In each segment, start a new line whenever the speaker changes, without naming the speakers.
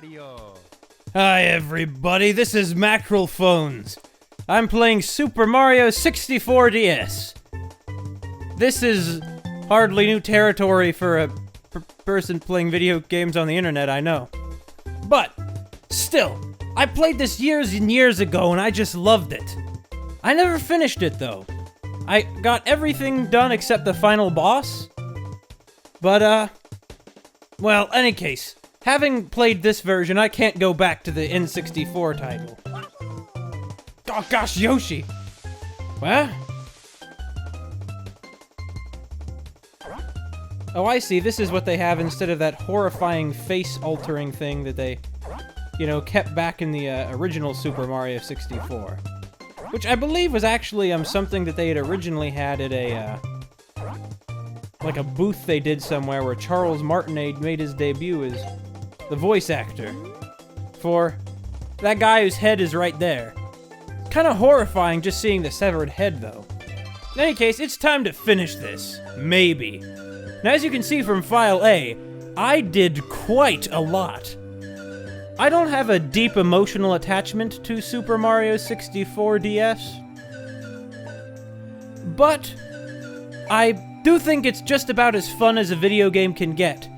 Wario.
Hi everybody, this is Mackerel Phones. I'm playing Super Mario 64 DS. This is hardly new territory for a person playing video games on the internet, I know. But, still, I played this years and years ago and I just loved it. I never finished it though. I got everything done except the final boss. But, well, any case, having played this version, I can't go back to the N64 title. Oh gosh, Yoshi! What? Oh, I see, this is what they have instead of that horrifying face-altering thing that they, you know, kept back in the original Super Mario 64. Which I believe was actually something that they had originally had at a, like a booth they did somewhere where Charles Martinet made his debut as the voice actor for that guy whose head is right there. Kinda horrifying just seeing the severed head, though. In any case, it's time to finish this. Maybe. Now, as you can see from File A, I did quite a lot. I don't have a deep emotional attachment to Super Mario 64 DS, but I do think it's just about as fun as a video game can get.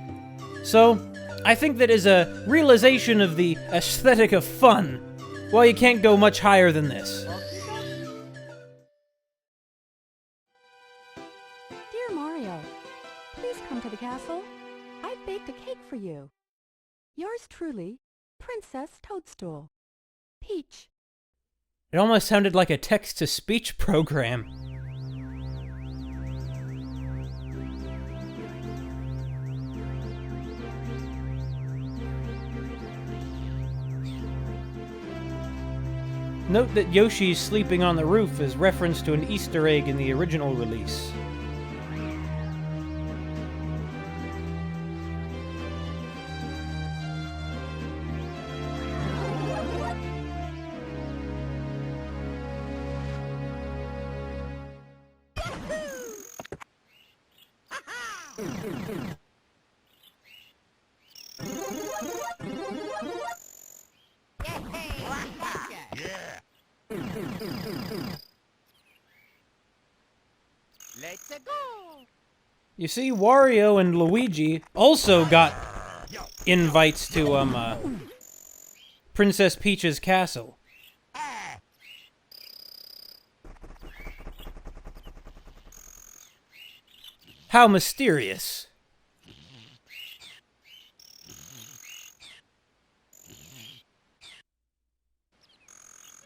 So, I think that as a realization of the aesthetic of fun, well, you can't go much higher than this.
Dear Mario, please come to the castle. I've baked a cake for you. Yours truly, Princess Toadstool. Peach.
It almost sounded like a text-to-speech program. Note that Yoshi's sleeping on the roof is reference to an Easter egg in the original release.
Let's go.
You see, Wario and Luigi also got invites to, Princess Peach's castle. How mysterious.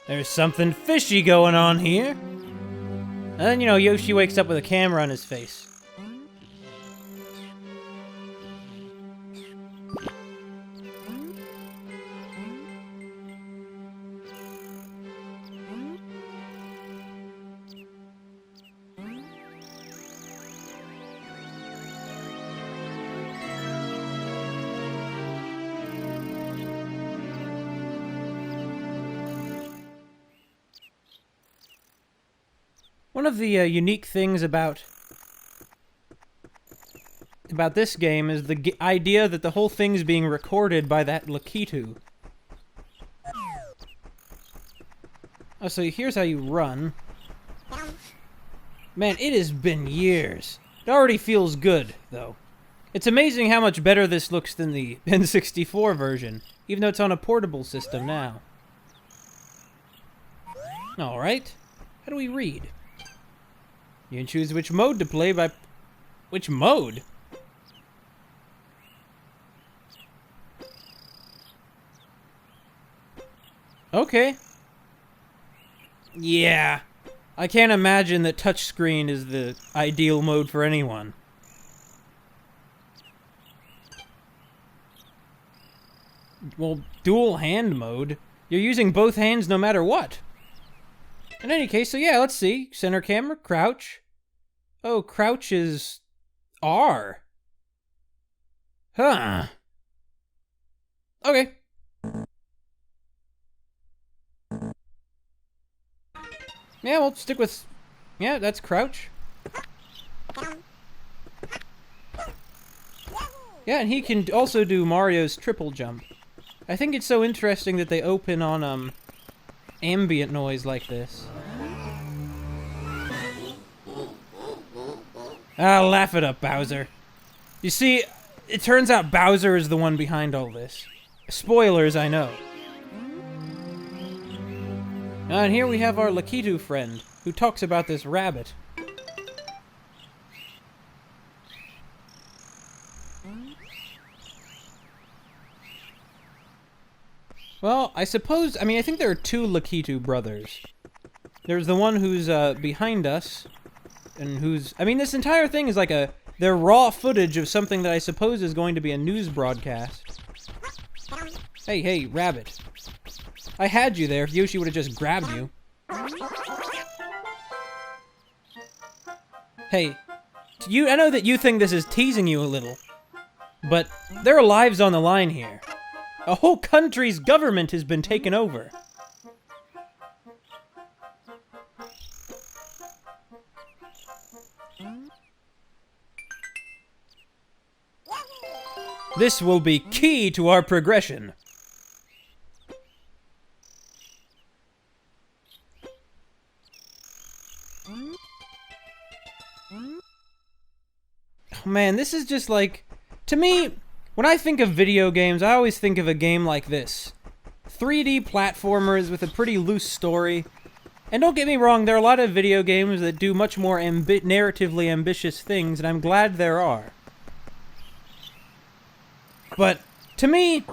There's something fishy going on here. And then, you know, Yoshi wakes up with a camera on his face. One of the unique things about this game is the idea that the whole thing's being recorded by that Lakitu. Oh, so here's how you run. Man, it has been years. It already feels good, though. It's amazing how much better this looks than the N64 version, even though it's on a portable system now. Alright, how do we read? You can choose which mode to play by... Which mode? Okay. Yeah. I can't imagine that touchscreen is the ideal mode for anyone. Well, dual hand mode. You're using both hands no matter what. In any case, so yeah, let's see. Center camera, crouch. Oh, crouch is R. Huh. Okay. Yeah, we'll stick with... Yeah, that's crouch. Yeah, and he can also do Mario's triple jump. I think it's so interesting that they open on, ambient noise like this. Ah, laugh it up, Bowser. You see, it turns out Bowser is the one behind all this. Spoilers, I know. And here we have our Lakitu friend, who talks about this rabbit. Well, I suppose, I think there are two Lakitu brothers. There's the one who's, behind us, and who's, this entire thing is like they're raw footage of something that I suppose is going to be a news broadcast. Hey, rabbit. I had you there if Yoshi would have just grabbed you. Hey, I know that you think this is teasing you a little, but there are lives on the line here. A whole country's government has been taken over. This will be key to our progression. Oh man, this is just like, to me, when I think of video games, I always think of a game like this. 3D platformers with a pretty loose story. And don't get me wrong, there are a lot of video games that do much more narratively ambitious things, and I'm glad there are. But, to me,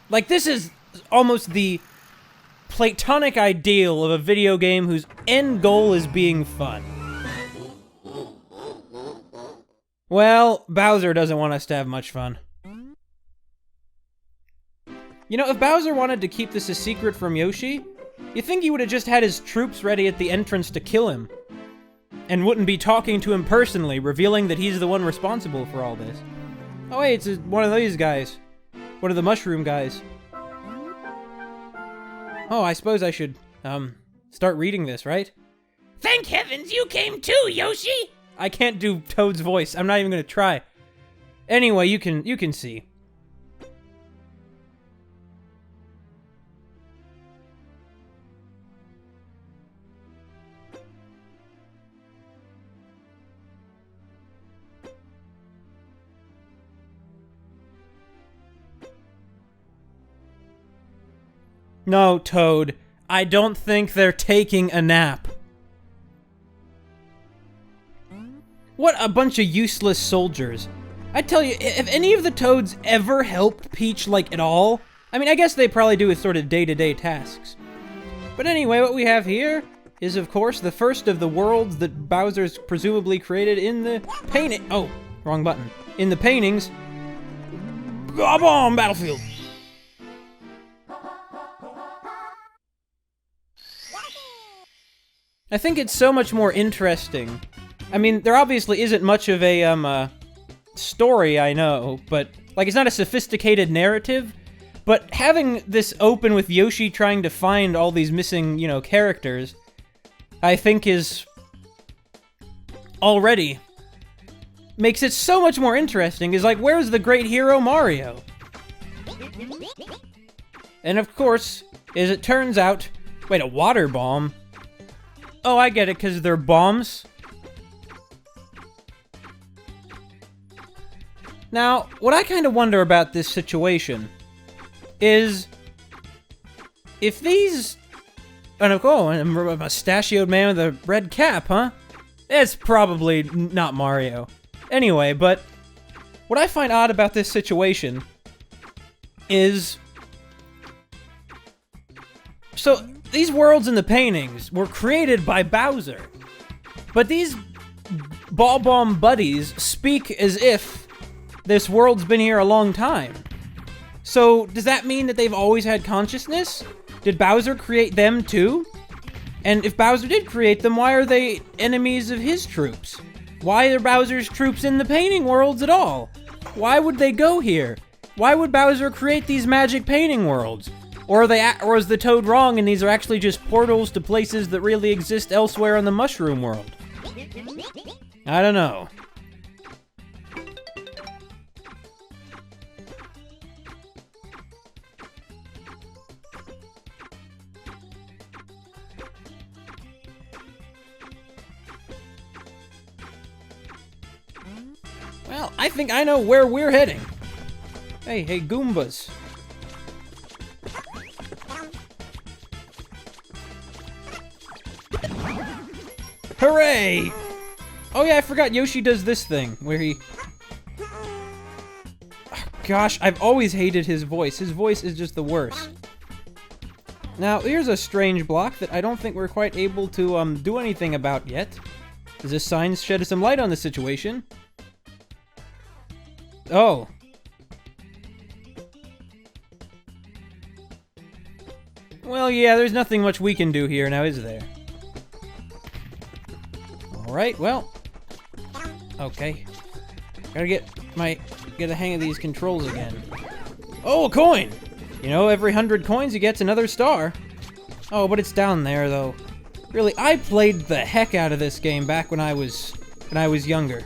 like, this is almost the platonic ideal of a video game whose end goal is being fun. Well, Bowser doesn't want us to have much fun. You know, if Bowser wanted to keep this a secret from Yoshi, you think he would have just had his troops ready at the entrance to kill him, and wouldn't be talking to him personally, revealing that he's the one responsible for all this. Oh wait, it's one of these guys. One of the mushroom guys. Oh, I suppose I should, start reading this, right? Thank heavens you came too, Yoshi! I can't do Toad's voice. I'm not even gonna try. Anyway, you can see. No, Toad. I don't think they're taking a nap. What a bunch of useless soldiers. I tell you, if any of the Toads ever helped Peach, like, at all, I guess they probably do with sort of day-to-day tasks. But anyway, what we have here is, of course, the first of the worlds that Bowser's presumably created in the painting. Oh, wrong button. In the paintings. Bob-omb battlefield. I think it's so much more interesting. There obviously isn't much of a, story, I know, but, like, it's not a sophisticated narrative, but having this open with Yoshi trying to find all these missing, characters, I think is already makes it so much more interesting. Is like, where's the great hero Mario? And of course, as it turns out, wait, a water bomb? Oh, I get it, because they're bombs. Now, what I kind of wonder about this situation is if these... and a mustachioed man with a red cap, huh? It's probably not Mario. Anyway, but what I find odd about this situation is... so, these worlds in the paintings were created by Bowser. But these Bob-omb buddies speak as if this world's been here a long time. So, does that mean that they've always had consciousness? Did Bowser create them too? And if Bowser did create them, why are they enemies of his troops? Why are Bowser's troops in the painting worlds at all? Why would they go here? Why would Bowser create these magic painting worlds? Or is the Toad wrong and these are actually just portals to places that really exist elsewhere in the Mushroom World? I don't know. Well, I think I know where we're heading. Hey, Goombas. Hooray! Oh yeah, I forgot Yoshi does this thing, where he... Oh, gosh, I've always hated his voice. His voice is just the worst. Now, here's a strange block that I don't think we're quite able to, do anything about yet. Does this sign shed some light on the situation? Oh. Well, yeah, there's nothing much we can do here now, is there? Alright, well. Okay. Gotta get a hang of these controls again. Oh, a coin! You know, every 100 coins he gets another star. Oh, but it's down there, though. Really, I played the heck out of this game back when I was younger.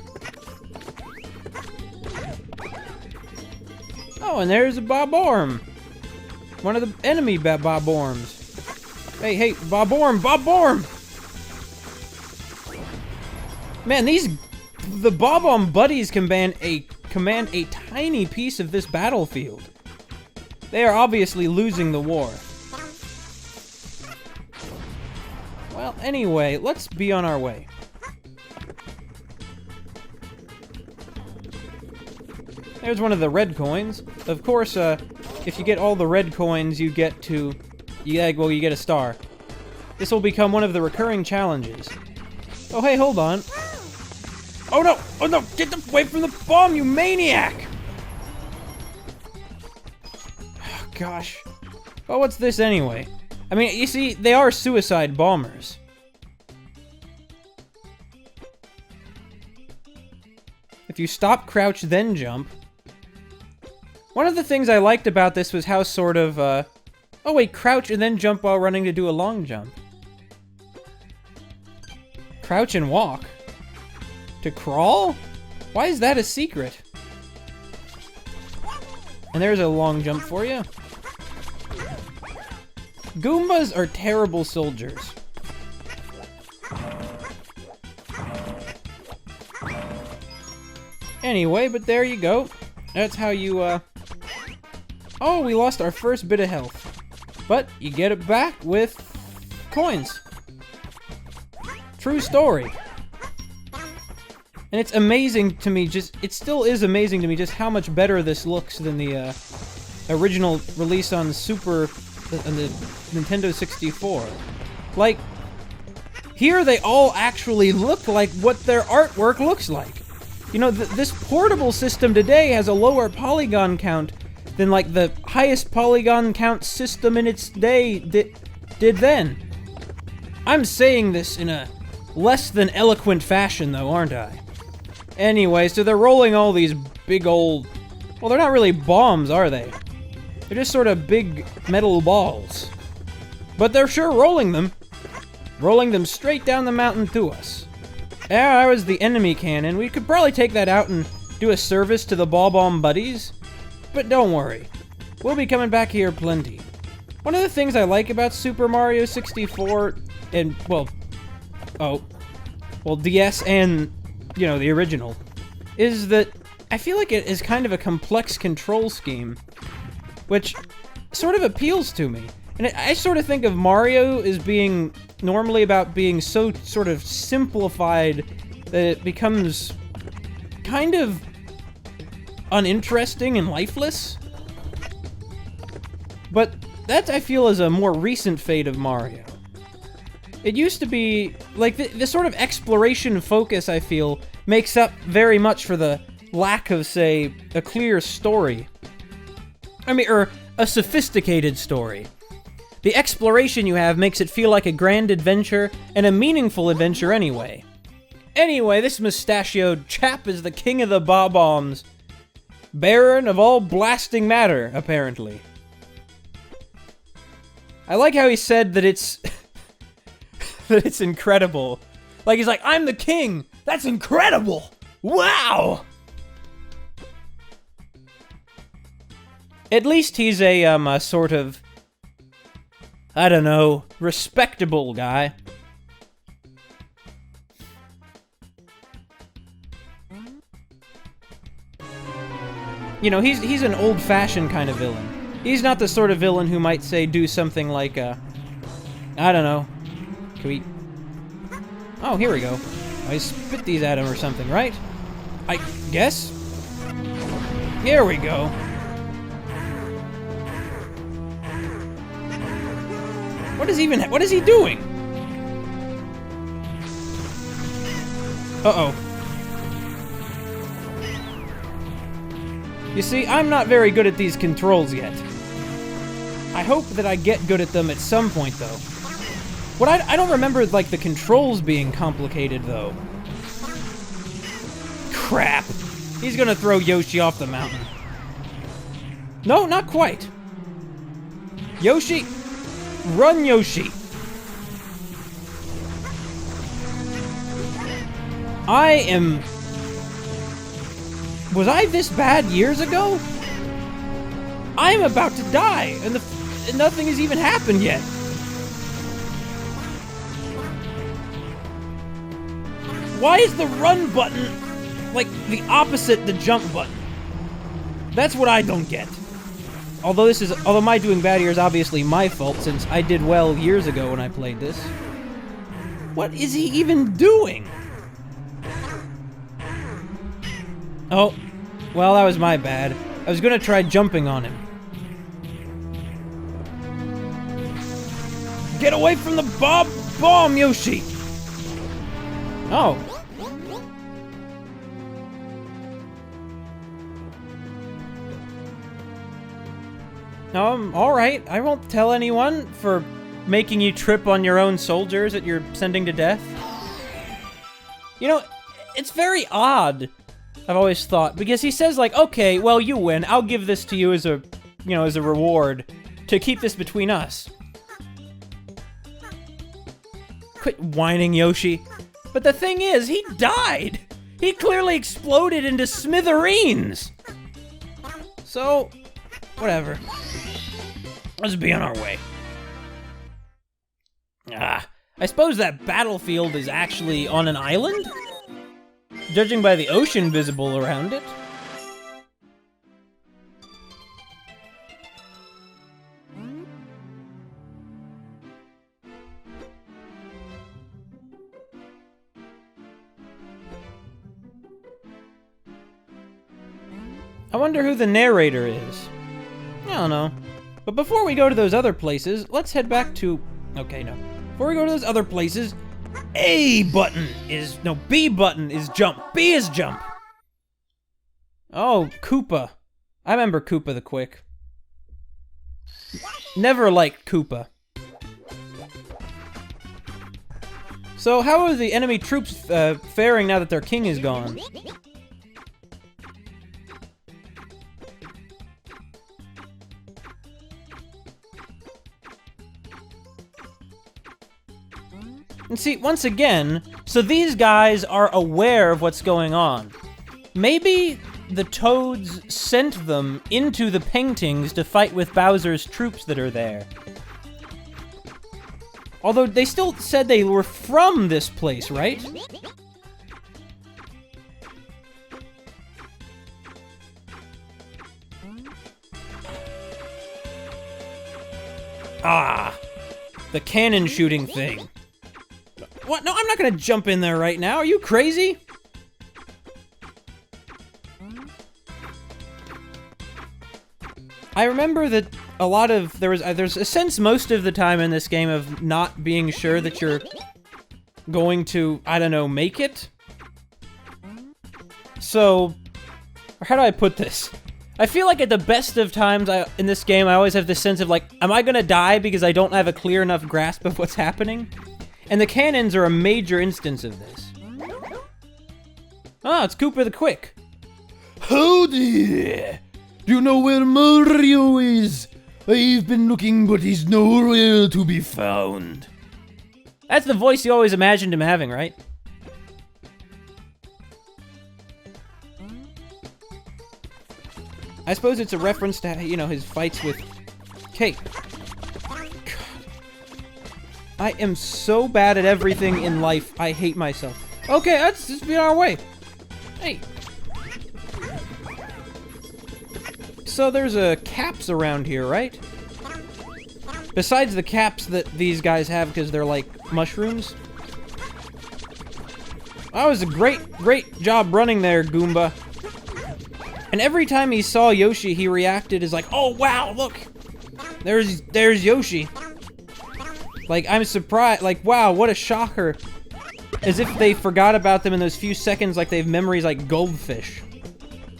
Oh, and there's a Bob-omb. One of the enemy Bob-ombs. Hey, Bob-omb! Bob-omb! Man, the Bob-omb buddies command a tiny piece of this battlefield. They are obviously losing the war. Well, anyway, let's be on our way. There's one of the red coins. Of course, if you get all the red coins, you get a star. This will become one of the recurring challenges. Oh, hey, hold on. Oh no! Oh no! Get away from the bomb, you maniac! Oh, gosh. Well, what's this anyway? I mean, you see, they are suicide bombers. If you stop, crouch, then jump. One of the things I liked about this was how sort of, oh wait, crouch and then jump while running to do a long jump. Crouch and walk. To crawl? Why is that a secret? And there's a long jump for you. Goombas are terrible soldiers. Anyway, but there you go. That's how you, Oh, we lost our first bit of health. But you get it back with coins. True story. And it's amazing to me, it still is amazing to me just how much better this looks than the original release on the Nintendo 64. Like, here they all actually look like what their artwork looks like. You know, this portable system today has a lower polygon count than, like, the highest polygon count system in its day did then. I'm saying this in a less than eloquent fashion, though, aren't I? Anyway, so they're rolling all these big old... Well, they're not really bombs, are they? They're just sort of big metal balls. But they're sure rolling them. Rolling them straight down the mountain to us. Yeah, that was the enemy cannon. We could probably take that out and do a service to the Bob-omb buddies. But don't worry. We'll be coming back here plenty. One of the things I like about Super Mario 64 and, well, DS and, you know, the original, is that I feel like it is kind of a complex control scheme, which sort of appeals to me. And I sort of think of Mario as being normally about being so sort of simplified that it becomes kind of uninteresting and lifeless. But that, I feel, is a more recent fate of Mario. It used to be, like, the sort of exploration focus, I feel, makes up very much for the lack of, say, a clear story. I mean, or a sophisticated story. The exploration you have makes it feel like a grand adventure, and a meaningful adventure anyway. Anyway, this mustachioed chap is the king of the Bob-ombs. Baron of all blasting matter, apparently. I like how he said that it's... that it's incredible. Like, he's like, I'm the king! That's incredible! Wow! At least he's a sort of... I don't know, respectable guy. you know, he's an old-fashioned kind of villain. He's not the sort of villain who might, say, do something like, I don't know. Can we... Oh, here we go. I spit these at him or something, right? I guess? Here we go. What is he doing? Uh-oh. You see, I'm not very good at these controls yet. I hope that I get good at them at some point, though. I don't remember, like, the controls being complicated, though. Crap. He's gonna throw Yoshi off the mountain. No, not quite. Yoshi! Run, Yoshi! Was I this bad years ago? I'm about to die, and nothing has even happened yet. Why is the run button like the opposite the jump button? That's what I don't get. Although my doing bad here is obviously my fault since I did well years ago when I played this. What is he even doing? Oh, well, that was my bad. I was gonna try jumping on him. Get away from the Bob-omb, Yoshi! Oh. Alright. I won't tell anyone for making you trip on your own soldiers that you're sending to death. You know, it's very odd, I've always thought, because he says, like, okay, well, you win. I'll give this to you as a, as a reward to keep this between us. Quit whining, Yoshi. But the thing is, he died! He clearly exploded into smithereens! So, whatever. Let's be on our way. I suppose that battlefield is actually on an island? Judging by the ocean visible around it. I wonder who the narrator is. I don't know. But before we go to those other places, let's head back to... Okay, no. Before we go to those other places, B button is jump. B is jump. Oh, Koopa. I remember Koopa the Quick. Never liked Koopa. So how are the enemy troops faring now that their king is gone? And see, once again, so these guys are aware of what's going on. Maybe the Toads sent them into the paintings to fight with Bowser's troops that are there. Although they still said they were from this place, right? Ah, the cannon shooting thing. What? No, I'm not gonna jump in there right now. Are you crazy? I remember that there's a sense most of the time in this game of not being sure that you're going to, I don't know, make it. So, how do I put this? I feel like at the best of times in this game, I always have this sense of like, am I gonna die because I don't have a clear enough grasp of what's happening? And the cannons are a major instance of this. Ah, it's Koopa the Quick.
Howdy! Do you know where Mario is? I've been looking, but he's nowhere to be found.
That's the voice you always imagined him having, right? I suppose it's a reference to, his fights with Cake. I am so bad at everything in life, I hate myself. Okay, let's just be on our way. Hey. so there's caps around here, right? Besides the caps that these guys have because they're like mushrooms. That was a great job running there, Goomba. And every time he saw Yoshi, he reacted as like, oh wow, look! There's Yoshi. Like, I'm surprised, like, wow, what a shocker. As if they forgot about them in those few seconds like they have memories like goldfish.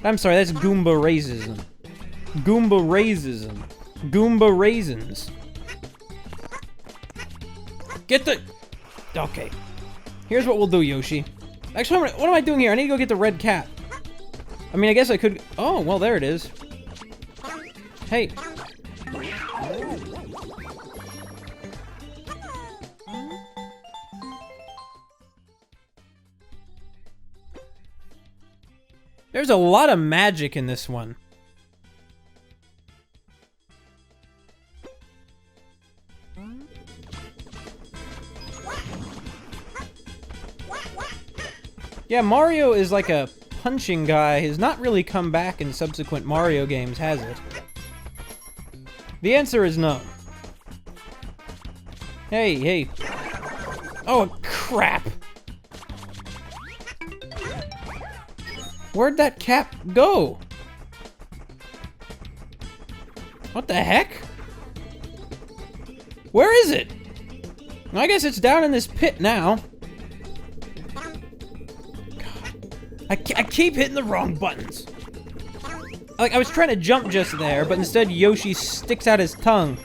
I'm sorry, that's Goomba racism. Goomba racism. Goomba raisins. Get the... Okay. Here's what we'll do, Yoshi. Actually, what am I doing here? I need to go get the red cap. I mean, I guess I could... Oh, well, there it is. Hey. There's a lot of magic in this one. Yeah, Mario is like a punching guy. He's not really come back in subsequent Mario games, has it? The answer is no. Hey. Oh, crap. Where'd that cap go? What the heck? Where is it? I guess it's down in this pit now. God. I keep hitting the wrong buttons. Like, I was trying to jump just there, but instead Yoshi sticks out his tongue.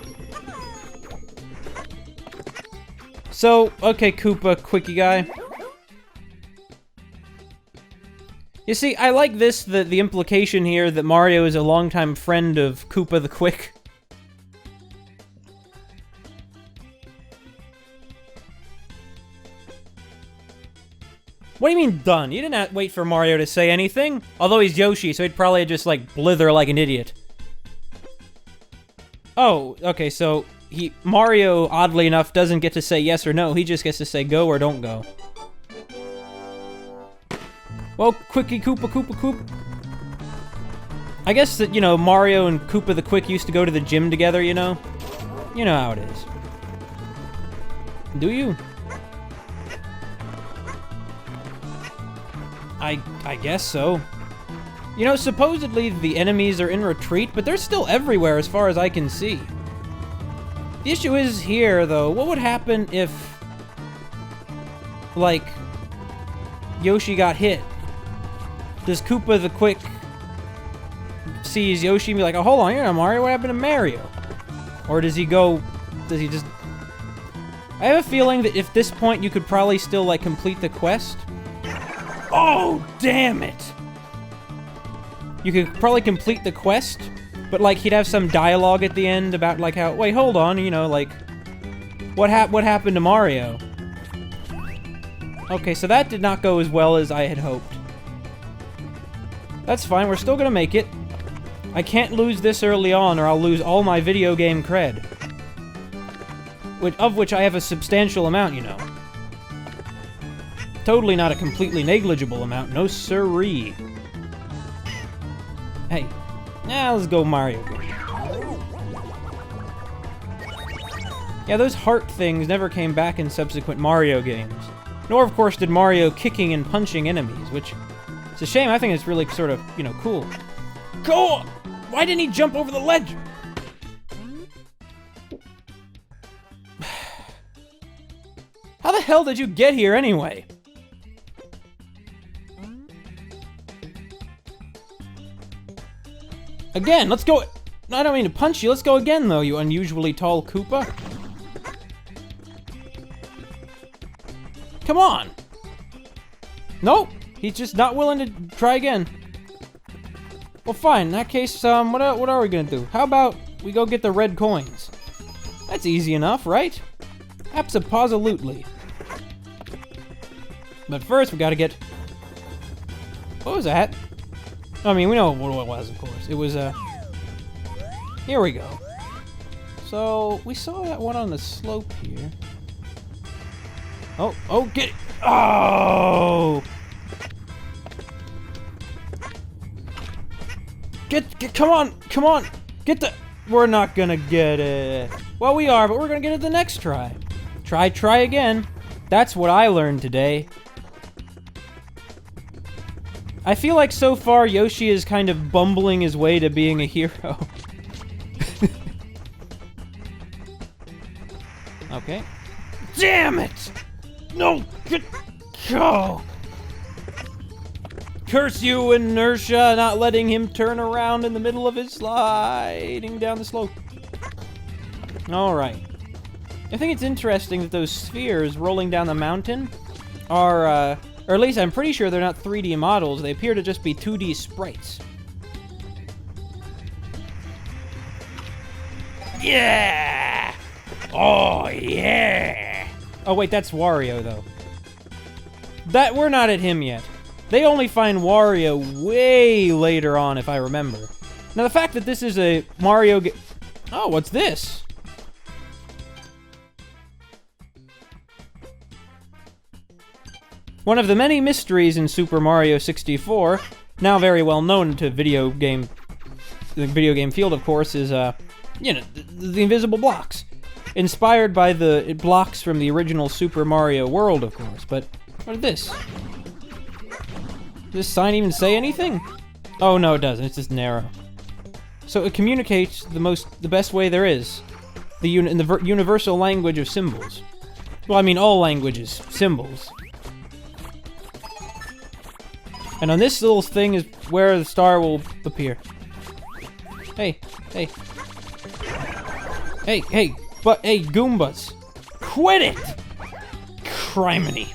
So, okay, Koopa, quickie guy. You see, I like this, the implication here that Mario is a longtime friend of Koopa the Quick. What do you mean, done? You didn't have to wait for Mario to say anything? Although he's Yoshi, so he'd probably just, like, blither like an idiot. Oh, okay, so Mario, oddly enough, doesn't get to say yes or no. He just gets to say go or don't go. Well, quickie Koopa. I guess that, you know, Mario and Koopa the Quick used to go to the gym together, you know? You know how it is. Do you? I guess so. You know, supposedly the enemies are in retreat, but they're still everywhere as far as I can see. The issue is here, though. What would happen if, like, Yoshi got hit? Does Koopa the Quick sees Yoshi and be like, oh, hold on, you're not Mario, what happened to Mario? Or does he just... I have a feeling that if this point you could probably still, like, complete the quest. Oh, damn it! You could probably complete the quest, but, like, he'd have some dialogue at the end about, like, how, wait, hold on, you know, like, what happened to Mario? Okay, so that did not go as well as I had hoped. That's fine, we're still gonna make it. I can't lose this early on or I'll lose all my video game cred. Of which I have a substantial amount, you know. Totally not a completely negligible amount, no siree. Hey, now let's go Mario. Yeah, those heart things never came back in subsequent Mario games. Nor, of course, did Mario kicking and punching enemies, which... It's a shame, I think it's really sort of, you know, cool. Go on! Why didn't he jump over the ledge? How the hell did you get here anyway? Again, let's go... I don't mean to punch you, let's go again though, you unusually tall Koopa. Come on! Nope! He's just not willing to try again. Well, fine. In that case, what are we gonna do? How about we go get the red coins? That's easy enough, right? Abso-positively. But first, we gotta get... What was that? I mean, we know what it was, of course. It was, Here we go. So, we saw that one on the slope here. Oh, get it! Oh! Come on, come on. Get the... We're not gonna get it. Well, we are, but we're gonna get it the next try. Try again. That's what I learned today. I feel like so far Yoshi is kind of bumbling his way to being a hero. Okay. Damn it! No! Go! Curse you, inertia, not letting him turn around in the middle of his sliding down the slope. Alright. I think it's interesting that those spheres rolling down the mountain are, or at least I'm pretty sure they're not 3D models. They appear to just be 2D sprites. Yeah! Oh, yeah! Oh, wait, that's Wario, though. We're not at him yet. They only find Wario way later on, if I remember. Now, the fact that this is a Mario game... Oh, what's this? One of the many mysteries in Super Mario 64, now very well known to the video game field, of course, is, you know, the invisible blocks. Inspired by the blocks from the original Super Mario World, of course, but what is this? Does this sign even say anything? Oh, no, it doesn't. It's just narrow. So it communicates the best way there is. In the universal language of symbols. Well, I mean, all languages, symbols. And on this little thing is where the star will appear. Hey, hey. Hey, hey, but, hey, Goombas. Quit it! Criminy.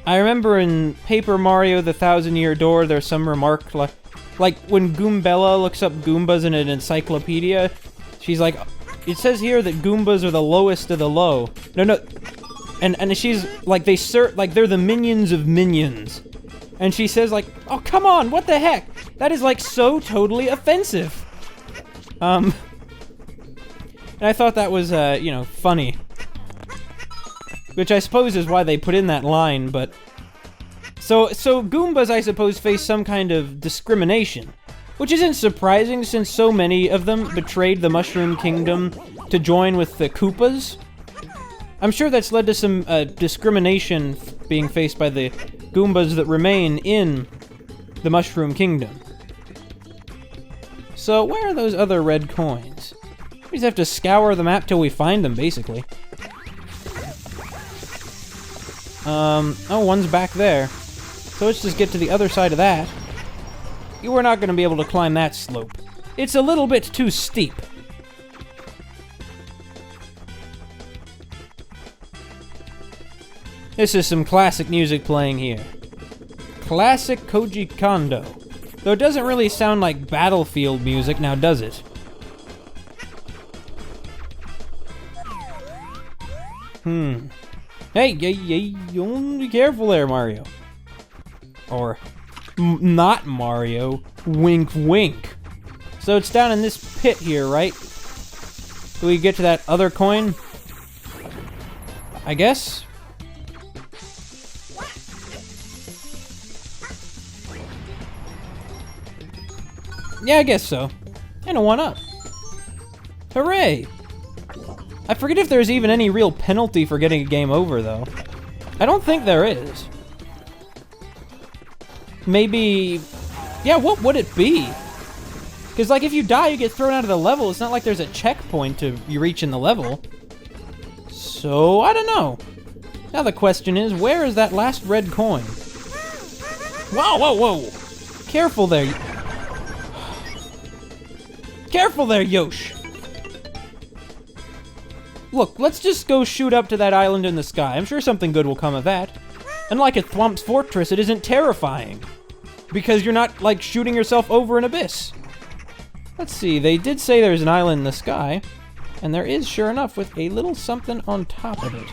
I remember in Paper Mario the Thousand-Year Door, there's some remark like when Goombella looks up Goombas in an encyclopedia, she's like, it says here that Goombas are the lowest of the low. No. And she's like, they're the minions of minions. And she says like, oh, come on, what the heck? That is like so totally offensive. And I thought that was, you know, funny. Which I suppose is why they put in that line, but... So Goombas, I suppose, face some kind of discrimination. Which isn't surprising, since so many of them betrayed the Mushroom Kingdom to join with the Koopas. I'm sure that's led to some, discrimination being faced by the Goombas that remain in the Mushroom Kingdom. So, where are those other red coins? We just have to scour the map till we find them, basically. Oh, one's back there. So let's just get to the other side of that. You are not going to be able to climb that slope. It's a little bit too steep. This is some classic music playing here. Classic Koji Kondo. Though it doesn't really sound like Battlefield music, now does it? Hey, you be careful there, Mario. Or, not Mario. Wink, wink. So it's down in this pit here, right? Do we get to that other coin? I guess? Yeah, I guess so. And a 1-up. Hooray! I forget if there's even any real penalty for getting a game over, though. I don't think there is. Maybe... Yeah, what would it be? Because, like, if you die, you get thrown out of the level. It's not like there's a checkpoint to you reach in the level. So, I don't know. Now the question is, where is that last red coin? Whoa, whoa, whoa! Careful there. Careful there, Yosh! Look, let's just go shoot up to that island in the sky. I'm sure something good will come of that. Unlike at Thwomp's Fortress, it isn't terrifying. Because you're not, like, shooting yourself over an abyss. Let's see, they did say there's an island in the sky. And there is, sure enough, with a little something on top of it.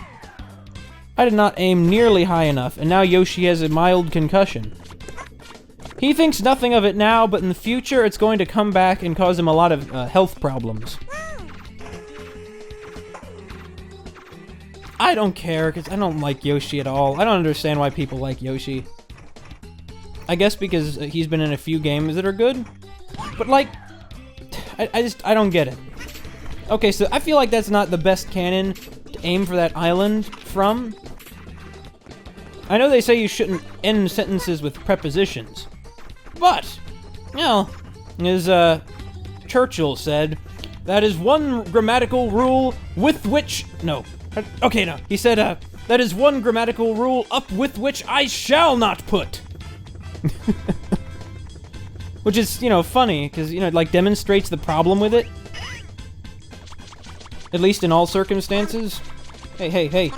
I did not aim nearly high enough, and now Yoshi has a mild concussion. He thinks nothing of it now, but in the future, it's going to come back and cause him a lot of health problems. I don't care, because I don't like Yoshi at all. I don't understand why people like Yoshi. I guess because he's been in a few games that are good. But, like, I don't get it. Okay, so I feel like that's not the best canon to aim for that island from. I know they say you shouldn't end sentences with prepositions. But, you know, as Churchill said, that is one grammatical rule with which... No. Okay, no. He said, that is one grammatical rule up with which I shall not put. Which is, you know, funny, because, you know, it, like, demonstrates the problem with it. At least in all circumstances. Hey, hey, hey.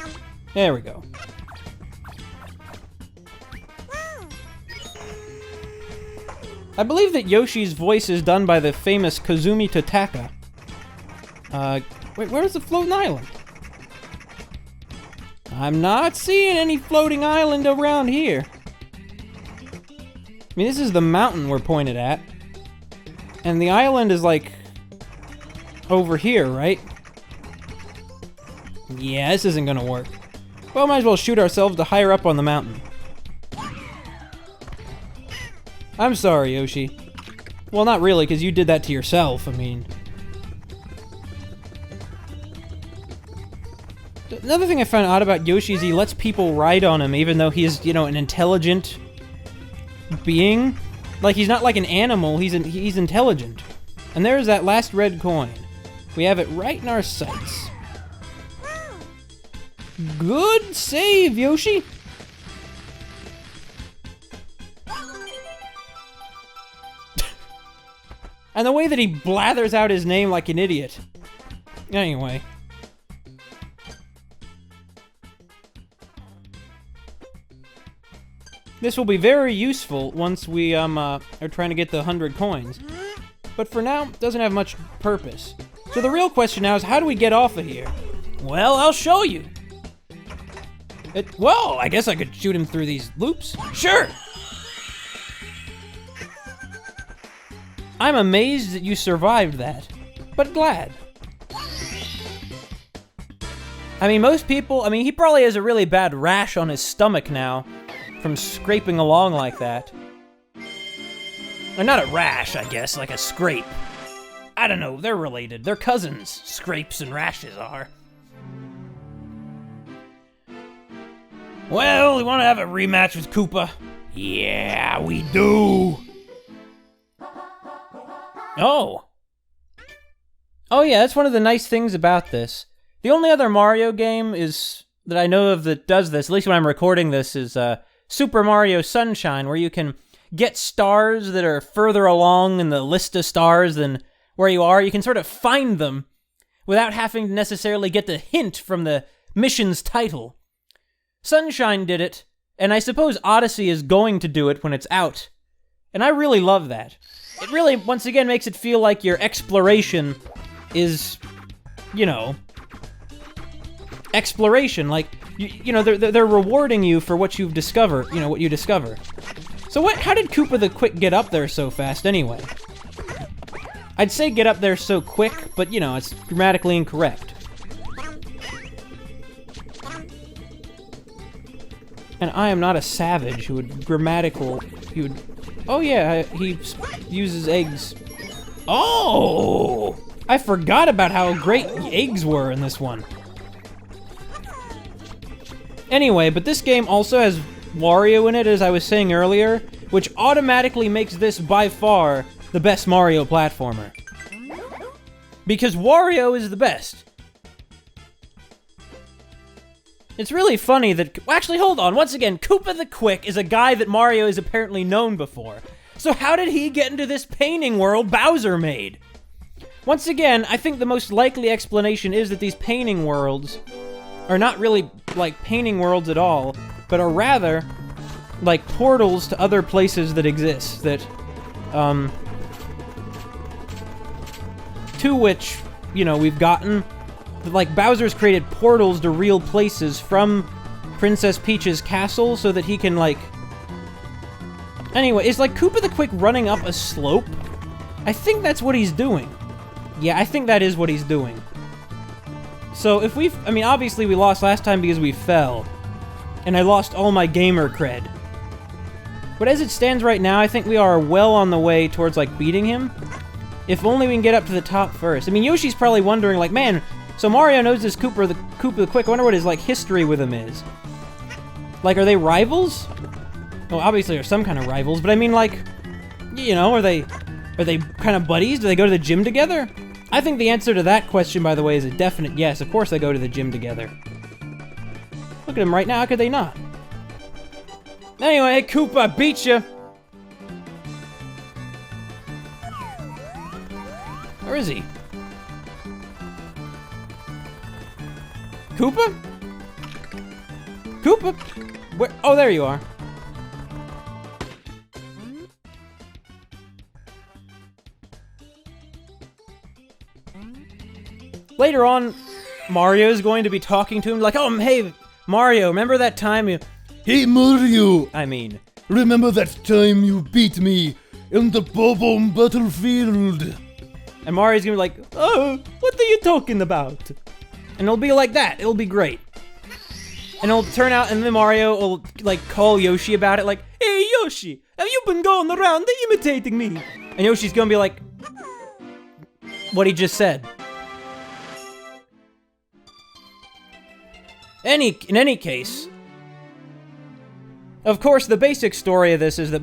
There we go. I believe that Yoshi's voice is done by the famous Kazumi Totaka. Wait, where's the floating island? I'm not seeing any floating island around here. I mean, this is the mountain we're pointed at. And the island is, like, over here, right? Yeah, this isn't gonna work. Well, might as well shoot ourselves to higher up on the mountain. I'm sorry, Yoshi. Well, not really, because you did that to yourself, I mean. Another thing I found odd about Yoshi is he lets people ride on him, even though he's, you know, an intelligent being. Like, he's not like an animal, he's intelligent. And there's that last red coin. We have it right in our sights. Good save, Yoshi! And the way that he blathers out his name like an idiot. Anyway. This will be very useful once we, are trying to get the 100 coins. But for now, it doesn't have much purpose. So the real question now is, how do we get off of here? Well, I'll show you. Well, I guess I could shoot him through these loops. Sure! I'm amazed that you survived that, but glad. I mean, most people, he probably has a really bad rash on his stomach now from scraping along like that. Or not a rash, I guess, like a scrape. I don't know, they're related. They're cousins, scrapes and rashes are. Well, we want to have a rematch with Koopa? Yeah, we do! Oh! Oh yeah, that's one of the nice things about this. The only other Mario game that I know of that does this, at least when I'm recording this, is Super Mario Sunshine, where you can get stars that are further along in the list of stars than where you are. You can sort of find them without having to necessarily get the hint from the mission's title. Sunshine did it, and I suppose Odyssey is going to do it when it's out. And I really love that. It really, once again, makes it feel like your exploration is, you know, exploration. Like, you know, they're rewarding you for what you've discovered, you know, what you discover. So how did Koopa the Quick get up there so fast anyway? I'd say get up there so quick, but, you know, it's grammatically incorrect. And I am not a savage who would oh yeah, he uses eggs. Oh! I forgot about how great the eggs were in this one. Anyway, but this game also has Wario in it, as I was saying earlier, which automatically makes this by far the best Mario platformer. Because Wario is the best. It's really funny that... Actually, hold on. Once again, Koopa the Quick is a guy that Mario has apparently known before. So how did he get into this painting world Bowser made? Once again, I think the most likely explanation is that these painting worlds are not really, like, painting worlds at all, but are rather, like, portals to other places that exist, that, to which, you know, we've gotten... Like, Bowser's created portals to real places from Princess Peach's castle so that he can, like... Anyway, is, like, Koopa the Quick running up a slope? I think that's what he's doing. Yeah, I think that is what he's doing. So, if obviously we lost last time because we fell. And I lost all my gamer cred. But as it stands right now, I think we are well on the way towards, like, beating him. If only we can get up to the top first. I mean, Yoshi's probably wondering, like, man, so Mario knows this Koopa the Quick. I wonder what his, like, history with him is. Like, are they rivals? Well, obviously they're some kind of rivals, but I mean, like, you know, are they kind of buddies? Do they go to the gym together? I think the answer to that question, by the way, is a definite yes. Of course they go to the gym together. Look at them right now, how could they not? Anyway, Koopa, I beat you. Where is he? Koopa? Koopa? Where? Oh, there you are. Later on, Mario's going to be talking to him like, oh, hey, Mario, remember that time you...
Hey Mario!
I mean...
Remember that time you beat me in the Bob-omb battlefield?
And Mario's gonna be like, oh, what are you talking about? And it'll be like that. It'll be great. And it'll turn out, and then Mario will, like, call Yoshi about it, like, hey, Yoshi, have you been going around imitating me? And Yoshi's gonna be like, what he just said. In any case, of course, the basic story of this is that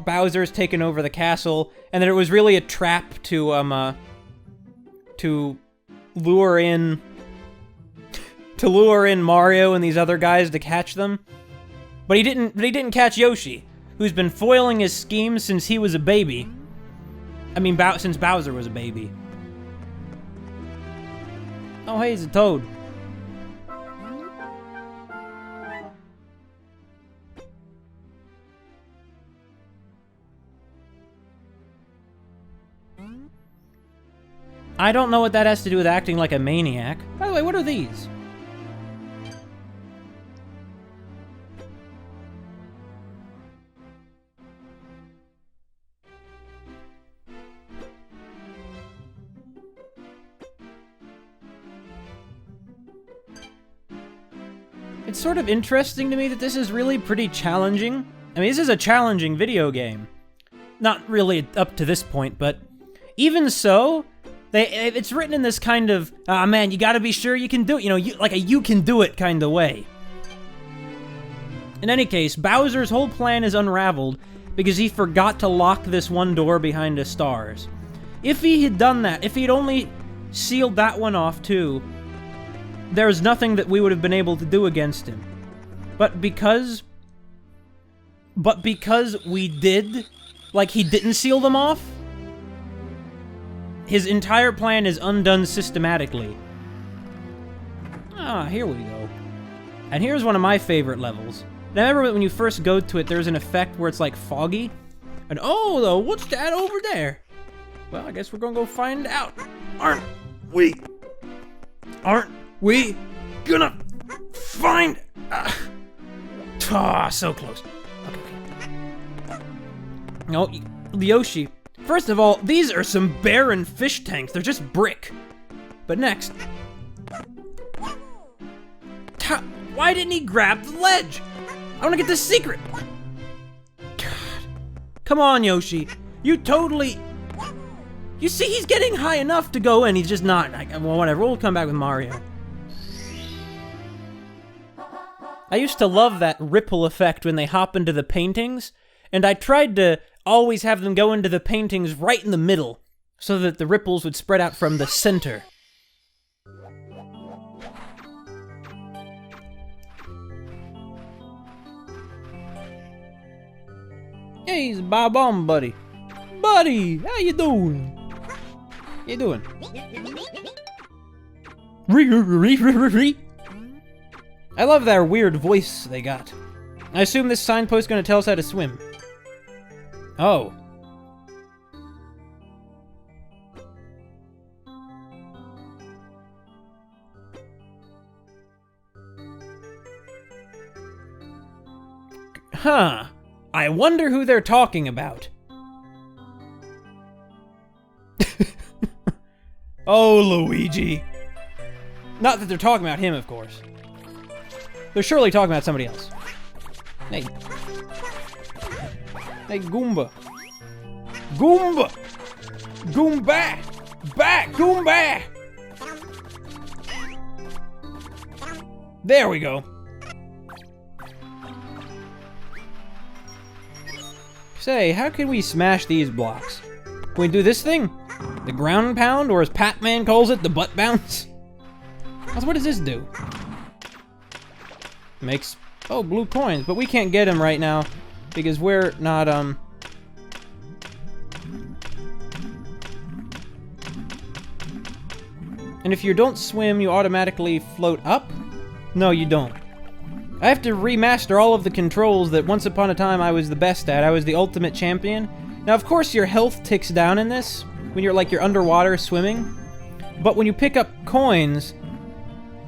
Bowser's taken over the castle, and that it was really a trap to lure in Mario and these other guys to catch them. But he didn't catch Yoshi, who's been foiling his schemes since he was a baby. I mean, since Bowser was a baby. Oh, hey, it's a Toad. I don't know what that has to do with acting like a maniac. By the way, what are these? It's sort of interesting to me that this is really pretty challenging. I mean, this is a challenging video game. Not really up to this point, but even so, it's written in this kind of, ah, man, you gotta be sure you can do it, you know, like a you can do it kind of way. In any case, Bowser's whole plan is unraveled because he forgot to lock this one door behind the stars. If he had done that, if he'd only sealed that one off too, there's nothing that we would have been able to do against him. But because we did, like, he didn't seal them off, his entire plan is undone systematically. Ah, here we go. And here's one of my favorite levels. And I remember when you first go to it, there's an effect where it's like foggy. And oh, though, what's that over there? Well, I guess we're gonna go find out. Aren't we gonna find... so close. Okay. No, Yoshi. First of all, these are some barren fish tanks. They're just brick. But next... Why didn't he grab the ledge? I want to get this secret. God. Come on, Yoshi. You totally... You see, he's getting high enough to go in. He's just not. Well, whatever. We'll come back with Mario. I used to love that ripple effect when they hop into the paintings. And I tried to always have them go into the paintings right in the middle, so that the ripples would spread out from the center. Hey, it's Bob-omb, buddy. Buddy, how you doing? How you doing? I love that weird voice they got. I assume this signpost is going to tell us how to swim. Oh. Huh. I wonder who they're talking about. Oh, Luigi. Not that they're talking about him, of course. They're surely talking about somebody else. Hey. Hey, Goomba. Goomba! Goomba! Back! Goomba! There we go. Say, how can we smash these blocks? Can we do this thing? The ground pound, or as Pac-Man calls it, the butt bounce? What does this do? Makes, oh, blue coins, but we can't get them right now because we're not, And if you don't swim, you automatically float up? No, you don't. I have to remaster all of the controls that once upon a time I was the best at. I was the ultimate champion. Now, of course, your health ticks down in this when you're underwater swimming. But when you pick up coins,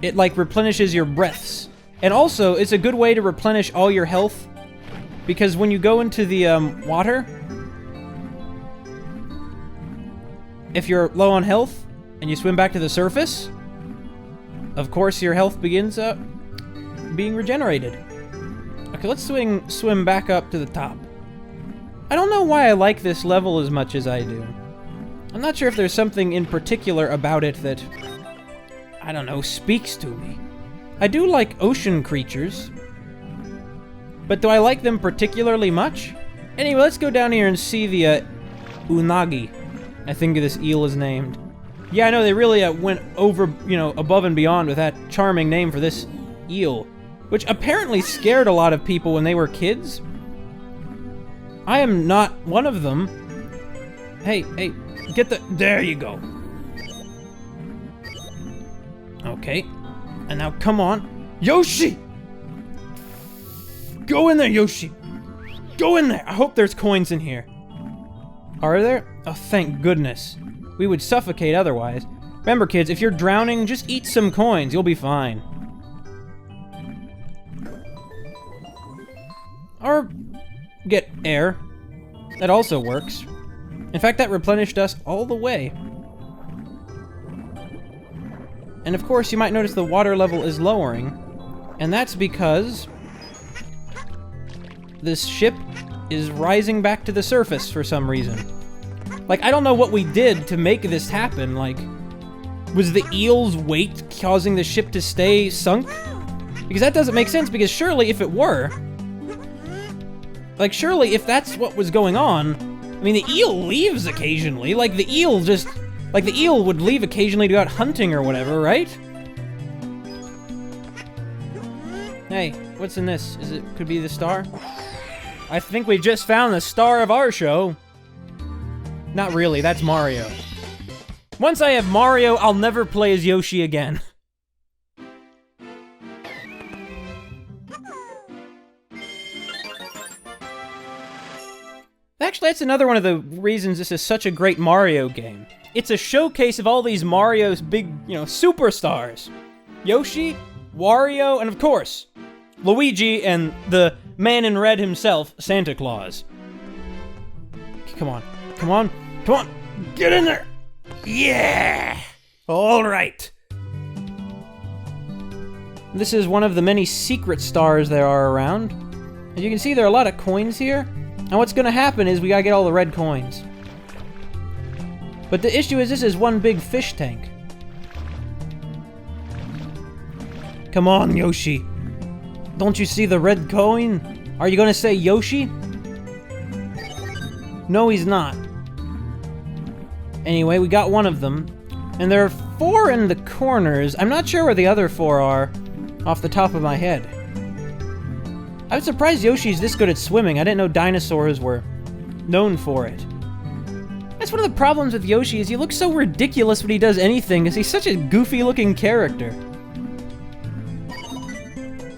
it like replenishes your breaths. And also, it's a good way to replenish all your health because when you go into the water, if you're low on health and you swim back to the surface, of course your health begins being regenerated. Okay, let's swim back up to the top. I don't know why I like this level as much as I do. I'm not sure if there's something in particular about it that, I don't know, speaks to me. I do like ocean creatures, but do I like them particularly much? Anyway, let's go down here and see the unagi. I think this eel is named. Yeah, I know they really went over, above and beyond with that charming name for this eel, which apparently scared a lot of people when they were kids. I am not one of them. Hey, get the... There you go. Okay. And now, come on. Yoshi! Go in there, Yoshi! Go in there! I hope there's coins in here. Are there? Oh, thank goodness. We would suffocate otherwise. Remember, kids, if you're drowning, just eat some coins. You'll be fine. Or get air. That also works. In fact, that replenished us all the way. And of course, you might notice the water level is lowering. And that's because this ship is rising back to the surface for some reason. Like, I don't know what we did to make this happen. Like, was the eel's weight causing the ship to stay sunk? Because that doesn't make sense, because surely if it were... Like, surely if that's what was going on... I mean, the eel leaves occasionally. Like, the eel just... Like, the eel would leave occasionally to go out hunting or whatever, right? Hey, what's in this? Could be the star? I think we just found the star of our show. Not really, that's Mario. Once I have Mario, I'll never play as Yoshi again. Actually, that's another one of the reasons this is such a great Mario game. It's a showcase of all these Mario's big, superstars. Yoshi, Wario, and of course, Luigi and the man in red himself, Santa Claus. Come on. Come on. Come on. Get in there. Yeah. All right. This is one of the many secret stars there are around. As you can see, there are a lot of coins here. And what's going to happen is we got to get all the red coins. But the issue is this is one big fish tank. Come on, Yoshi. Don't you see the red coin? Are you going to say Yoshi? No, he's not. Anyway, we got one of them. And there are 4 in the corners. I'm not sure where the other 4 are off the top of my head. I was surprised Yoshi's this good at swimming. I didn't know dinosaurs were known for it. That's one of the problems with Yoshi is he looks so ridiculous when he does anything because he's such a goofy-looking character.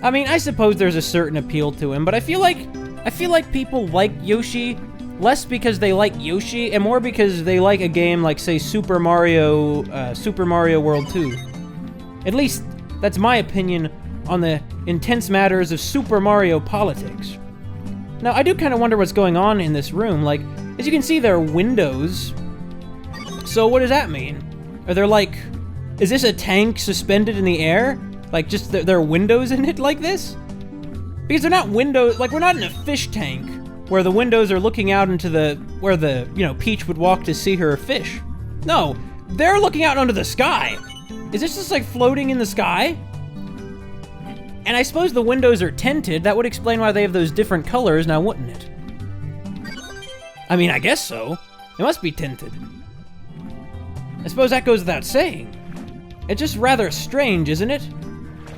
I mean, I suppose there's a certain appeal to him, but I feel like people like Yoshi less because they like Yoshi and more because they like a game like, say, Super Mario World 2. At least, that's my opinion on the intense matters of Super Mario politics. Now, I do kind of wonder what's going on in this room. Like, as you can see, there are windows. So what does that mean? Are there, like... Is this a tank suspended in the air? Like, just there are windows in it like this? Because they're not windows... Like, we're not in a fish tank. where the windows are looking out into where the, Peach would walk to see her fish. No, they're looking out onto the sky. Is this just like floating in the sky? And I suppose the windows are tinted. That would explain why they have those different colors, now wouldn't it? I mean, I guess so. It must be tinted. I suppose that goes without saying. It's just rather strange, isn't it?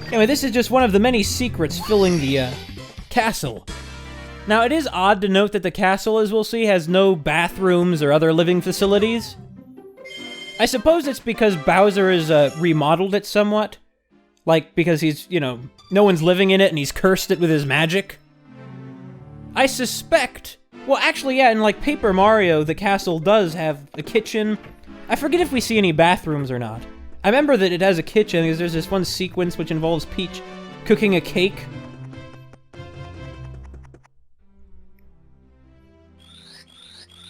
Anyway, this is just one of the many secrets filling the castle. Now, it is odd to note that the castle, as we'll see, has no bathrooms or other living facilities. I suppose it's because Bowser has remodeled it somewhat. Like, because he's, no one's living in it and he's cursed it with his magic. I suspect... Well, actually, yeah, in, like, Paper Mario, the castle does have a kitchen. I forget if we see any bathrooms or not. I remember that it has a kitchen, because there's this one sequence which involves Peach cooking a cake.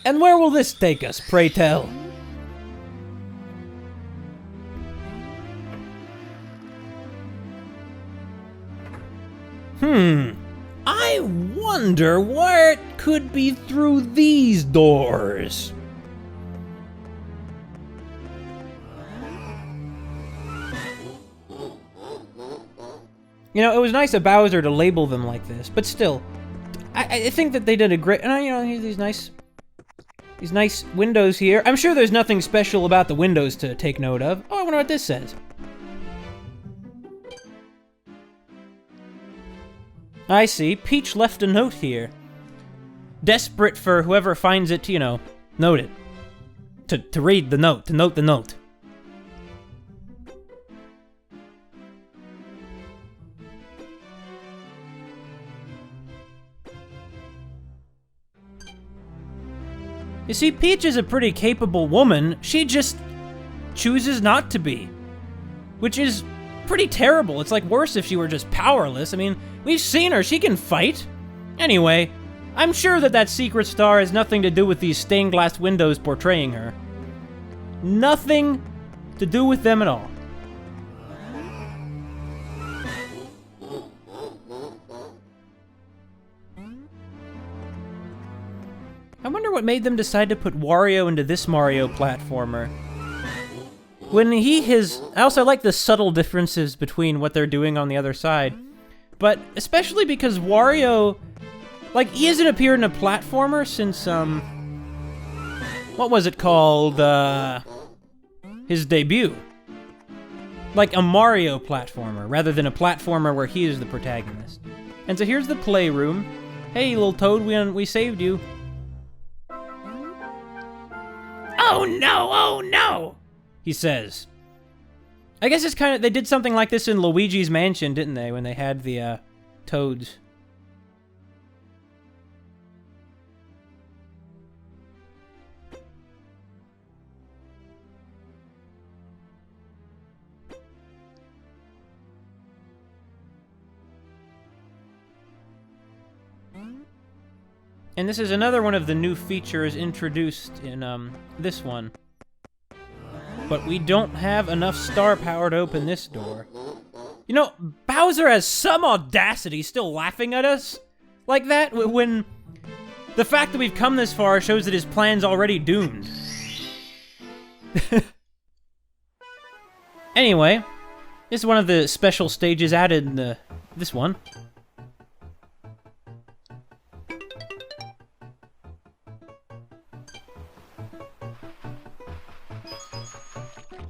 And where will this take us, pray tell? I wonder where it could be through these doors. It was nice of Bowser to label them like this, but still, I think that they did a great, these nice windows here. I'm sure there's nothing special about the windows to take note of. Oh, I wonder what this says. I see. Peach left a note here. Desperate for whoever finds it to, note it. To read the note, to note the note. You see, Peach is a pretty capable woman. She just chooses not to be. Which is pretty terrible. It's like worse if she were just powerless. I mean, we've seen her. She can fight. Anyway, I'm sure that secret star has nothing to do with these stained glass windows portraying her. Nothing to do with them at all. I wonder what made them decide to put Wario into this Mario platformer. I also like the subtle differences between what they're doing on the other side. But especially because Wario, he hasn't appeared in a platformer since, what was it called, his debut. Like a Mario platformer, rather than a platformer where he is the protagonist. And so here's the playroom. Hey, little Toad, we saved you. Oh no, he says. I guess it's they did something like this in Luigi's Mansion, didn't they, when they had the, Toads. And this is another one of the new features introduced in, this one. But we don't have enough star power to open this door. Bowser has some audacity still laughing at us like that, when the fact that we've come this far shows that his plan's already doomed. Anyway, this is one of the special stages added in this one.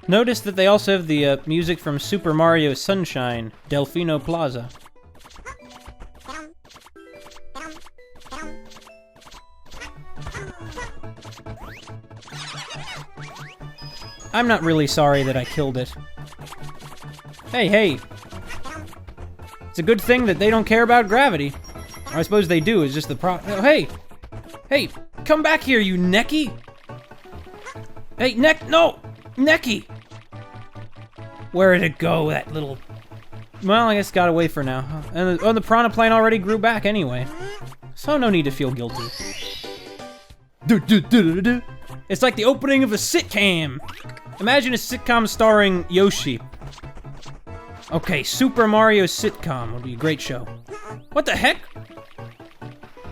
Notice that they also have the music from Super Mario Sunshine, Delfino Plaza. I'm not really sorry that I killed it. Hey. It's a good thing that they don't care about gravity. Or I suppose they do, it's just the oh, hey! Hey, come back here, you necky! Hey, no! Necky! Where did it go, that little... Well, I guess it got away for now. And the piranha plant already grew back anyway. So no need to feel guilty. It's like the opening of a sitcom. Imagine a sitcom starring Yoshi. Okay, Super Mario sitcom would be a great show. What the heck?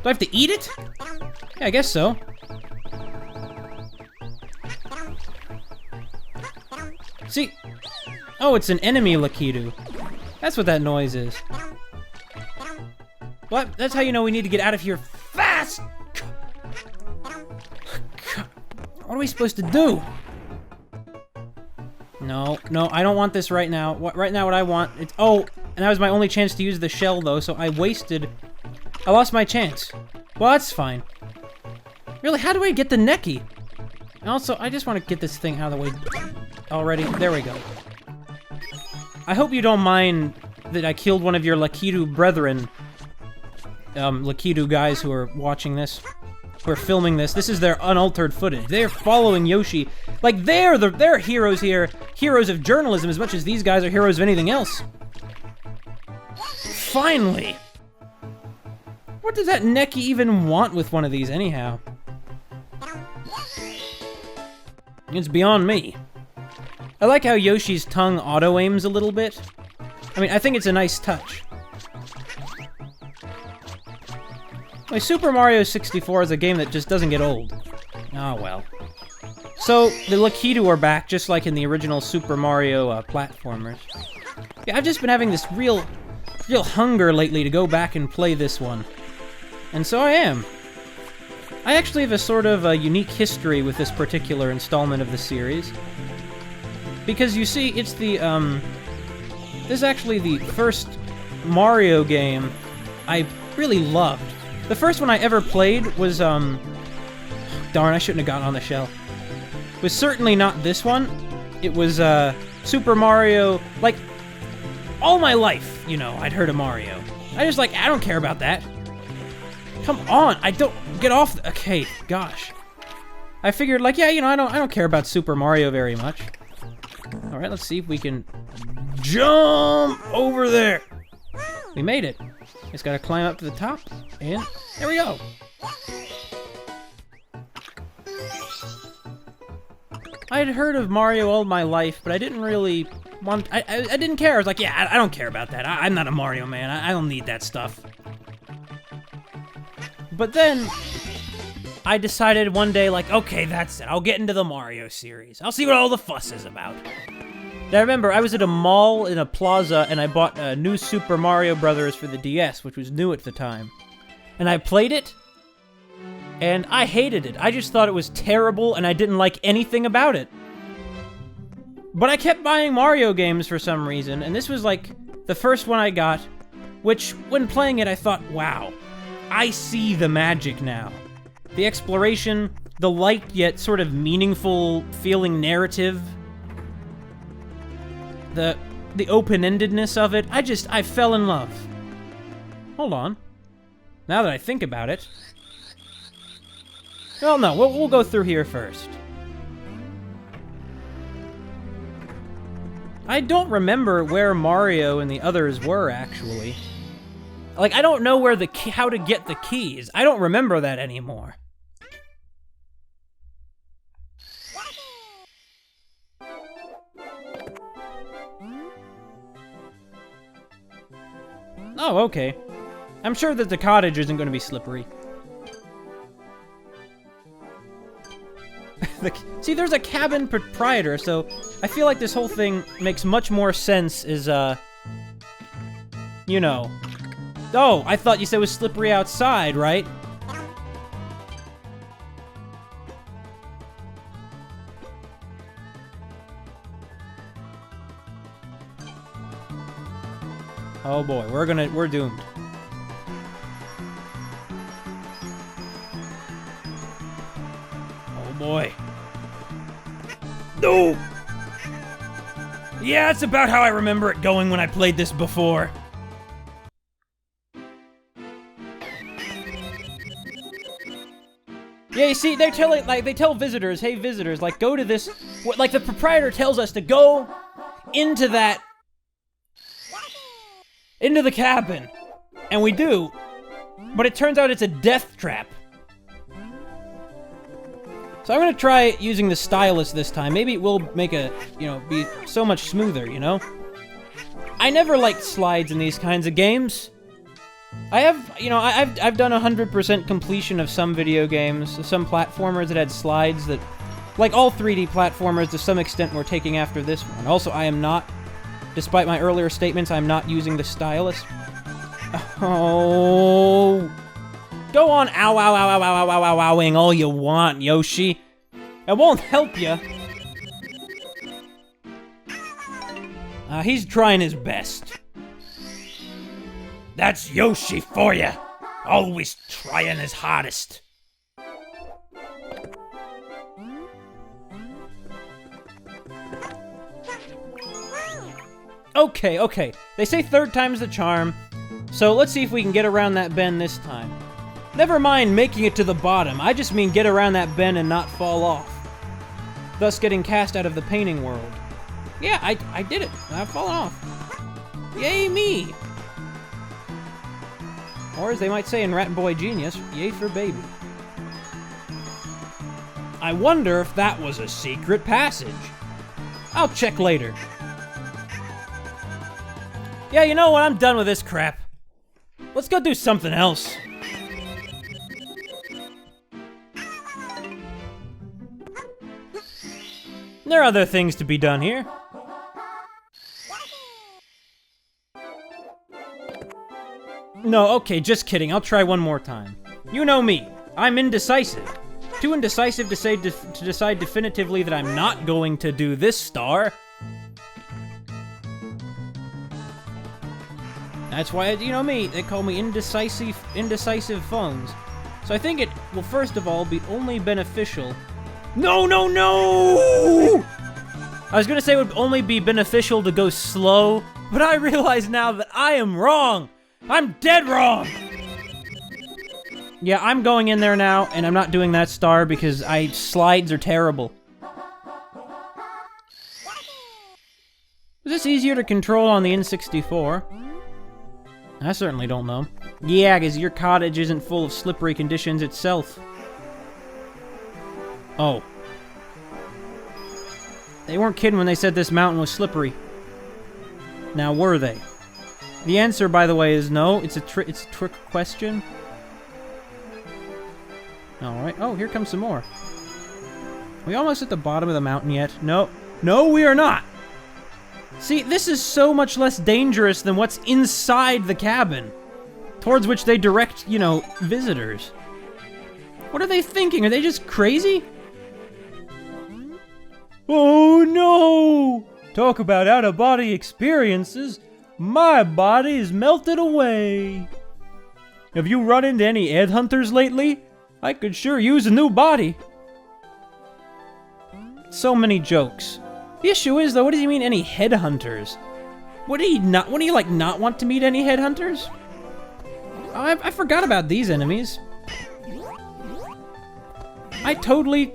I have to eat it? Yeah, I guess so. See? Oh, it's an enemy Lakitu. That's what that noise is. What? That's how you know we need to get out of here fast! What are we supposed to do? No, I don't want this right now. Right now what I want, it's... Oh, and that was my only chance to use the shell, though, so I lost my chance. Well, that's fine. Really, how do I get the Neki? And also, I just want to get this thing out of the way already. There we go. I hope you don't mind that I killed one of your Lakitu brethren. Lakitu guys who are watching this. Who are filming this. This is their unaltered footage. They're following Yoshi. Like, they're heroes here. Heroes of journalism as much as these guys are heroes of anything else. Finally! What does that Neki even want with one of these, anyhow? It's beyond me. I like how Yoshi's tongue auto-aims a little bit. I mean, I think it's a nice touch. Like, Super Mario 64 is a game that just doesn't get old. Oh, well. So, the Lakitu are back, just like in the original Super Mario platformers. Yeah, I've just been having this real hunger lately to go back and play this one. And so I am. I actually have a sort of a unique history with this particular installment of the series. Because, you see, it's the, this is actually the first Mario game I really loved. The first one I ever played was, darn, I shouldn't have gotten on the shell. It was certainly not this one. It was, Super Mario, like, all my life, you know, I'd heard of Mario. I don't care about that. Come on, get off, okay, gosh. I figured, like, yeah, you know, I don't care about Super Mario very much. Alright, let's see if we can jump over there. We made it. Just gotta climb up to the top, and there we go. I had heard of Mario all my life, but I didn't really want... I didn't care. I was like, yeah, I don't care about that. I'm not a Mario man. I don't need that stuff. But then, I decided one day, like, okay, that's it. I'll get into the Mario series. I'll see what all the fuss is about. Now, remember, I was at a mall in a plaza, and I bought New Super Mario Bros. For the DS, which was new at the time. And I played it, and I hated it. I just thought it was terrible, and I didn't like anything about it. But I kept buying Mario games for some reason, and this was, like, the first one I got, which, when playing it, I thought, wow, I see the magic now. The exploration, the light yet sort of meaningful feeling narrative, the open-endedness of it, I fell in love. Hold on. Now that I think about it. Well, no, we'll go through here first. I don't remember where Mario and the others were, actually. Like, I don't know where how to get the keys. I don't remember that anymore. Oh, okay. I'm sure that the cottage isn't going to be slippery. See, there's a cabin proprietor, so I feel like this whole thing makes much more sense as, you know. Oh, I thought you said it was slippery outside, right? Oh boy, we're doomed. Oh boy. No! Yeah, it's about how I remember it going when I played this before. Yeah, you see, they tell visitors, hey visitors, like, go to this, like, the proprietor tells us to go into the cabin, and we do, but it turns out it's a death trap. So I'm gonna try using the stylus this time. Maybe it will make be so much smoother, you know? I never liked slides in these kinds of games. I have, you know, I've done 100% completion of some video games, some platformers that had slides that, like all 3D platformers to some extent, were taking after this one. Also, I am not, despite my earlier statements, I'm not using the stylus. Oh. Go on ow, ow, ow, ow, ow, ow, ow, owing all you want, Yoshi. It won't help you. He's trying his best.
That's Yoshi for ya. Always trying his hardest.
Okay. They say third time's the charm, so let's see if we can get around that bend this time. Never mind making it to the bottom, I just mean get around that bend and not fall off. Thus getting cast out of the painting world. Yeah, I did it. I've fallen off. Yay me! Or as they might say in Rat Boy Genius, yay for baby. I wonder if that was a secret passage. I'll check later. Yeah, you know what? I'm done with this crap. Let's go do something else. There are other things to be done here. No, okay, just kidding. I'll try one more time. You know me. I'm indecisive. Too indecisive to decide definitively that I'm not going to do this star. That's why, you know me, they call me indecisive phones. So I think it will first of all be only beneficial. No! I was gonna say it would only be beneficial to go slow, but I realize now that I am wrong! I'm dead wrong! Yeah, I'm going in there now, and I'm not doing that star because slides are terrible. Is this easier to control on the N64? I certainly don't know. Yeah, because your cottage isn't full of slippery conditions itself. Oh. They weren't kidding when they said this mountain was slippery. Now, were they? The answer, by the way, is no. It's a trick question. Alright. Oh, here comes some more. Are we almost at the bottom of the mountain yet? No. No, we are not! See, this is so much less dangerous than what's inside the cabin, towards which they direct, you know, visitors. What are they thinking? Are they just crazy? Oh no! Talk about out-of-body experiences. My body is melted away. Have you run into any headhunters lately? I could sure use a new body. So many jokes. The issue is, though, what does he mean, any headhunters? Would he not want to meet any headhunters? Oh, I forgot about these enemies. I totally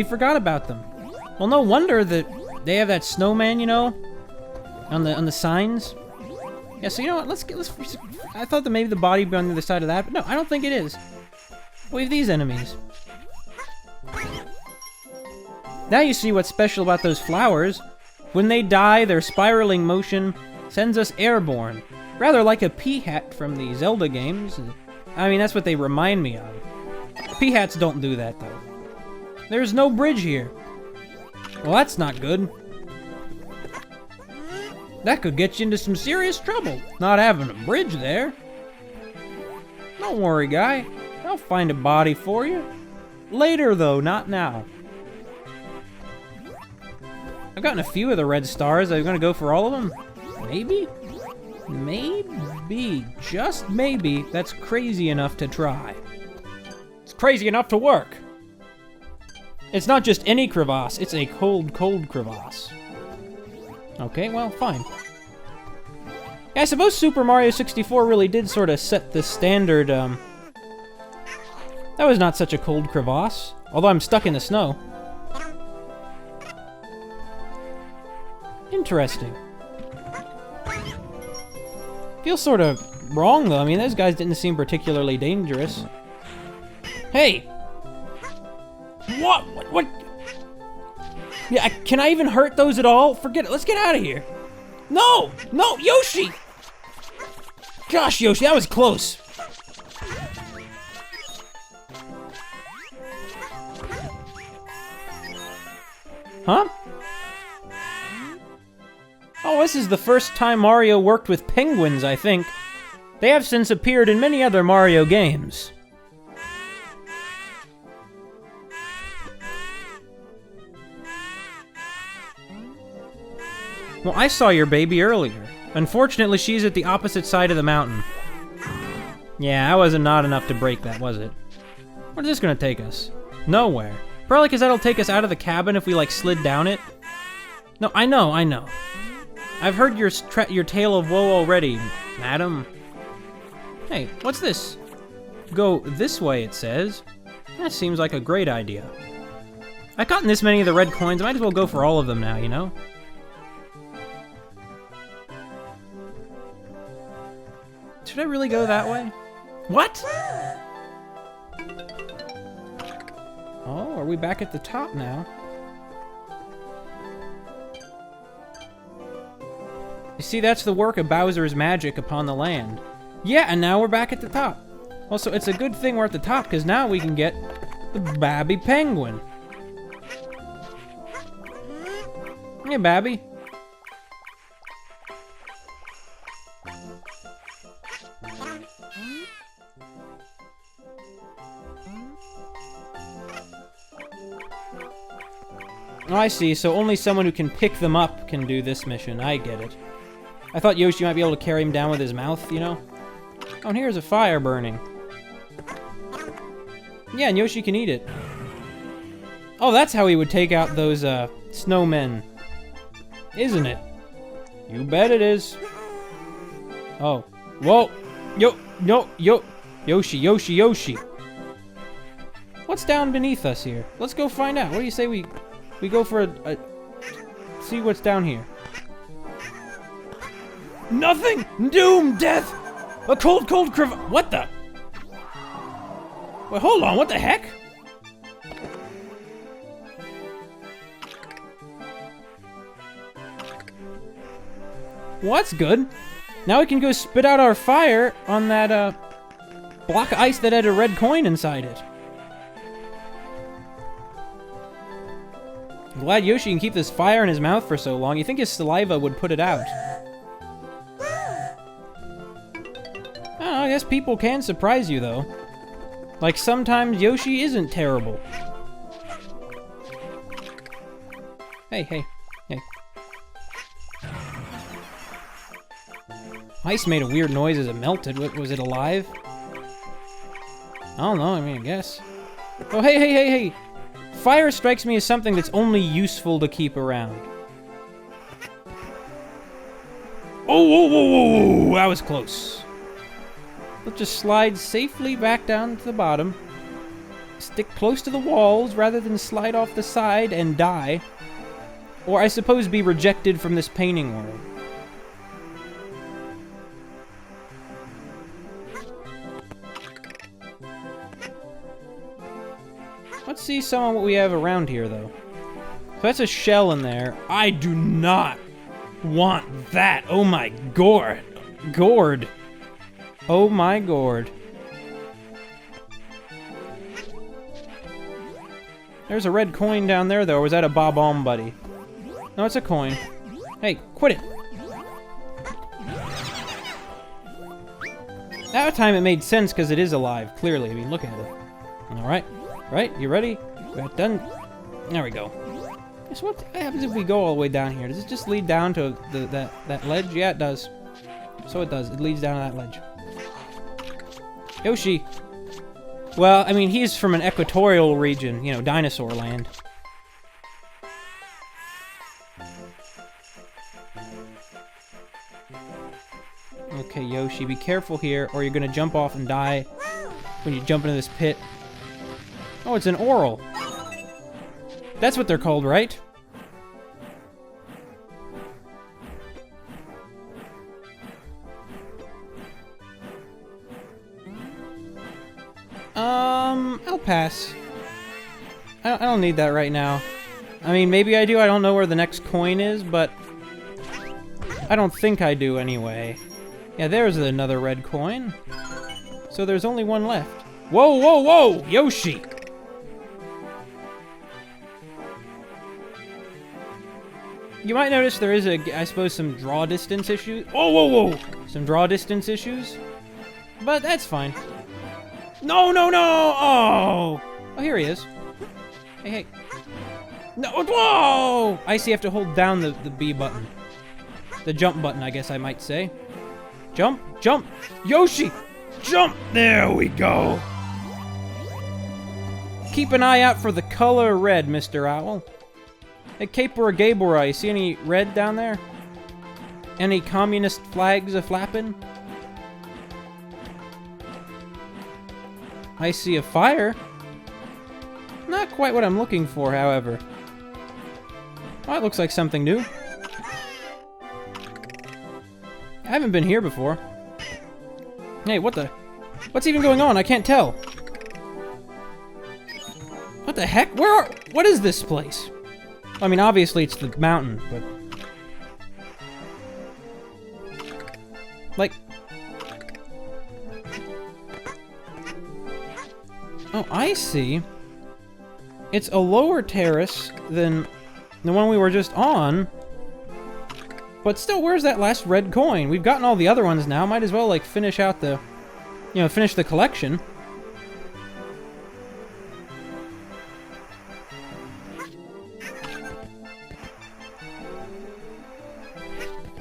forgot about them. Well, no wonder that they have that snowman, you know, on the signs. Yeah, so you know what? Let's. I thought that maybe the body would be on the other side of that, but no, I don't think it is. We have these enemies. Now you see what's special about those flowers. When they die, their spiraling motion sends us airborne. Rather like a pea-hat from the Zelda games. I mean, that's what they remind me of. Pea-hats don't do that, though. There's no bridge here. Well, that's not good. That could get you into some serious trouble, not having a bridge there. Don't worry, guy. I'll find a body for you. Later, though, not now. I've gotten a few of the red stars. Are you gonna go for all of them? Maybe? Maybe. Just maybe. That's crazy enough to try. It's crazy enough to work. It's not just any crevasse. It's a cold, cold crevasse. Okay, well, fine. Yeah, I suppose Super Mario 64 really did sort of set the standard, That was not such a cold crevasse. Although I'm stuck in the snow. Interesting. Feels sort of wrong, though. I mean, those guys didn't seem particularly dangerous. Hey! What? Yeah, can I even hurt those at all? Forget it. Let's get out of here. No! No! Yoshi! Gosh, Yoshi, that was close. Huh? Oh, this is the first time Mario worked with penguins, I think. They have since appeared in many other Mario games. Well, I saw your baby earlier. Unfortunately, she's at the opposite side of the mountain. Yeah, that wasn't not enough to break that, was it? Where's this gonna take us? Nowhere. Probably because that'll take us out of the cabin if we, like, slid down it. No, I know. I've heard your tale of woe already, madam. Hey, what's this? Go this way, it says. That seems like a great idea. I've gotten this many of the red coins, I might as well go for all of them now, you know? Should I really go that way? What? Oh, are we back at the top now? You see, that's the work of Bowser's magic upon the land. Yeah, and now we're back at the top. Also, it's a good thing we're at the top, because now we can get the Babby Penguin. Hey, Babby. Oh, I see, so only someone who can pick them up can do this mission. I get it. I thought Yoshi might be able to carry him down with his mouth, you know? Oh, and here's a fire burning. Yeah, and Yoshi can eat it. Oh, that's how he would take out those, snowmen. Isn't it? You bet it is. Oh. Whoa! Yoshi. What's down beneath us here? Let's go find out. What do you say we go for a see what's down here? Nothing! Doom! Death! A cold what the? Wait, hold on, what the heck? Well, that's good. Now we can go spit out our fire on that, block of ice that had a red coin inside it. I'm glad Yoshi can keep this fire in his mouth for so long. You think his saliva would put it out. I guess people can surprise you, though. Like, sometimes Yoshi isn't terrible. Hey. Ice made a weird noise as it melted. Was it alive? I don't know, I guess. Oh, hey! Fire strikes me as something that's only useful to keep around. Oh, that was close. Let's just slide safely back down to the bottom. Stick close to the walls rather than slide off the side and die. Or I suppose be rejected from this painting world. Let's see some of what we have around here, though. So that's a shell in there. I do not want that. Oh my gourd. Oh my gourd. There's a red coin down there, though. Or was that a Bob-omb, buddy? No, it's a coin. Hey, quit it. That time it made sense because it is alive, clearly. Look at it. Alright. Right, you ready? Got done. There we go. So what happens if we go all the way down here? Does it just lead down to that ledge? Yeah, it does. So it does. It leads down to that ledge. Yoshi. Well, he's from an equatorial region, you know, dinosaur land. Okay, Yoshi, be careful here, or you're gonna jump off and die when you jump into this pit. Oh, it's an oral. That's what they're called, right? I'll pass. I don't need that right now. Maybe I do. I don't know where the next coin is, but I don't think I do anyway. Yeah, there's another red coin. So there's only one left. Whoa, whoa, whoa! Yoshi! You might notice there is, I suppose, some draw distance issues. Whoa, whoa, whoa! Some draw distance issues. But that's fine. No, no, no! Oh! Oh, here he is. Hey, hey. No, whoa! I see, you have to hold down the B button. The jump button, I guess I might say. Jump, jump! Yoshi! Jump! There we go! Keep an eye out for the color red, Mr. Owl. Hey, Capora Gabora, you see any red down there? Any communist flags a-flapping? I see a fire. Not quite what I'm looking for, however. Oh, it looks like something new. I haven't been here before. Hey, what the? What's even going on? I can't tell. What the heck? What is this place? I mean, obviously it's the mountain, but... Like... Oh, I see. It's a lower terrace than the one we were just on. But still, where's that last red coin? We've gotten all the other ones now. Might as well, like, finish out the... You know, finish the collection.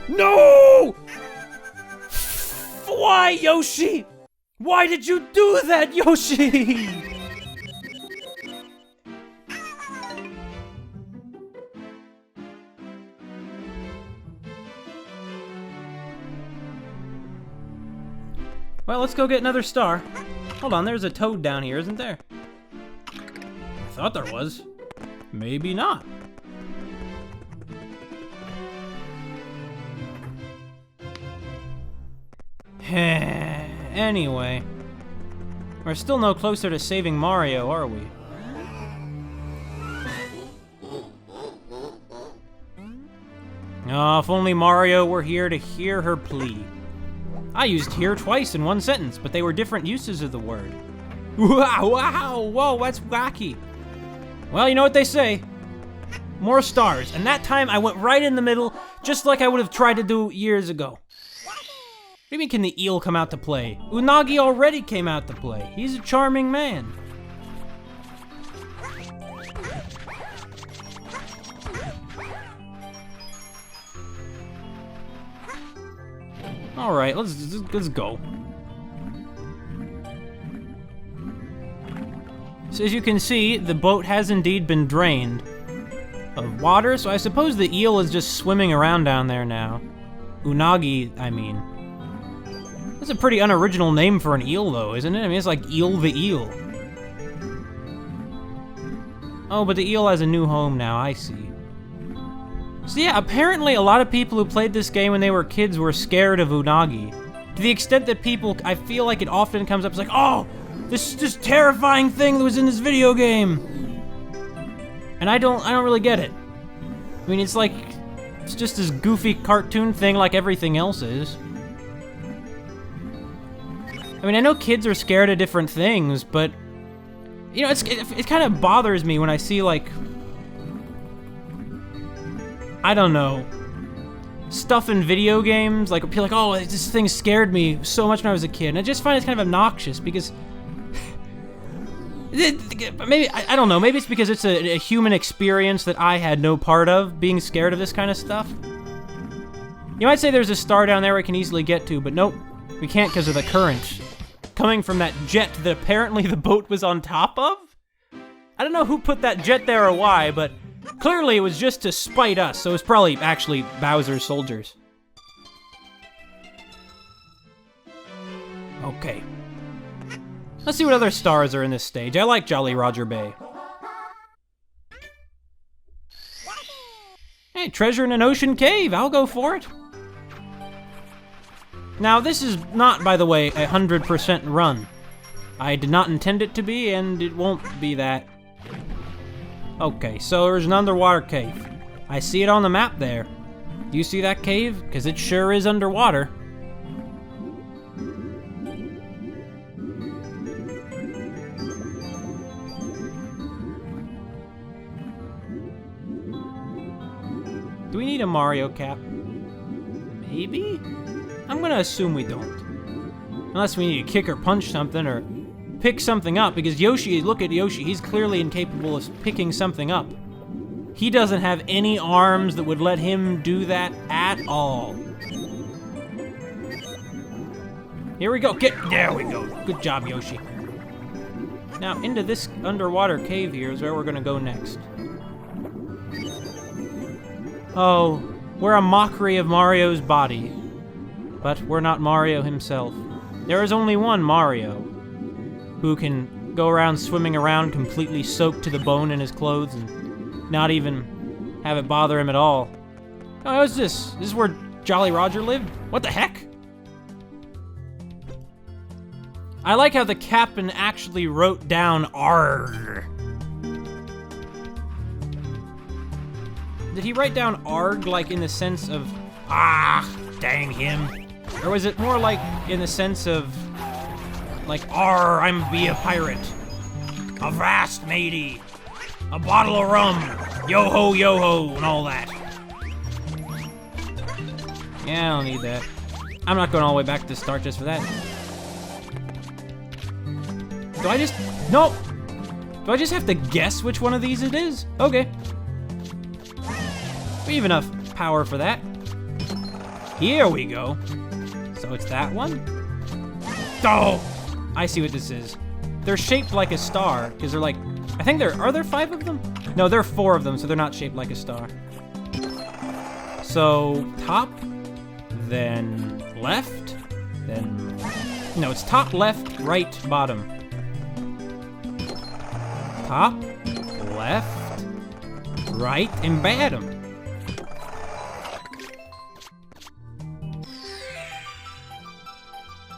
No! Why, Yoshi? Why did you do that, Yoshi? Well, let's go get another star. Hold on, there's a toad down here, isn't there? I thought there was. Maybe not. Anyway, we're still no closer to saving Mario, are we? Oh, if only Mario were here to hear her plea. I used "here" twice in one sentence, but they were different uses of the word. Wow, wow, whoa, that's wacky. Well, you know what they say. More stars, and that time I went right in the middle, just like I would have tried to do years ago. What do you mean, can the eel come out to play? Unagi already came out to play. He's a charming man. All right, let's go. So as you can see, the boat has indeed been drained of water, so I suppose the eel is just swimming around down there now. Unagi, I mean. That's a pretty unoriginal name for an eel, though, isn't it? I mean, it's like Eel the Eel. Oh, but the eel has a new home now, I see. So yeah, apparently a lot of people who played this game when they were kids were scared of Unagi. To the extent that people, I feel like it often comes up, it's like, oh, this terrifying thing that was in this video game. And I don't really get it. I mean, it's like, it's just this goofy cartoon thing like everything else is. I mean, I know kids are scared of different things, but, you know, it kind of bothers me when I see, like, I don't know, stuff in video games, like, people are like, oh, this thing scared me so much when I was a kid, and I just find it kind of obnoxious, because, maybe, I don't know, maybe it's because it's a human experience that I had no part of, being scared of this kind of stuff. You might say there's a star down there we can easily get to, but nope, we can't because of the current coming from that jet that apparently the boat was on top of? I don't know who put that jet there or why, but clearly it was just to spite us, so it's probably actually Bowser's soldiers. Okay. Let's see what other stars are in this stage. I like Jolly Roger Bay. Hey, treasure in an ocean cave. I'll go for it. Now, this is not, by the way, 100% run. I did not intend it to be, and it won't be that. Okay, so there's an underwater cave. I see it on the map there. Do you see that cave? Because it sure is underwater. a Mario cap? Maybe? I'm gonna assume we don't. Unless we need to kick or punch something or pick something up, because Yoshi, look at Yoshi, he's clearly incapable of picking something up. He doesn't have any arms that would let him do that at all. Here we go, there we go. Good job, Yoshi. Now, into this underwater cave here is where we're gonna go next. Oh, we're a mockery of Mario's body. But we're not Mario himself. There is only one Mario who can go around swimming around completely soaked to the bone in his clothes and not even have it bother him at all. Oh, what's this? This is where Jolly Roger lived? What the heck? I like how the captain actually wrote down ARG. Did he write down ARG like in the sense of, ah, dang him? Or was it more like in the sense of, like, arr, I'm be a pirate. Avast, matey. A bottle of rum. Yo-ho, yo-ho, and all that. Yeah, I don't need that. I'm not going all the way back to the start just for that. Do I just, nope. Do I just have to guess which one of these it is? Okay. We have enough power for that. Here we go. So it's that one? Oh! I see what this is. They're shaped like a star, because they're like, I think are there 5 of them? No, there are 4 of them, so they're not shaped like a star. So, top, then left, then, no, it's top, left, right, bottom. Top, left, right, and bottom.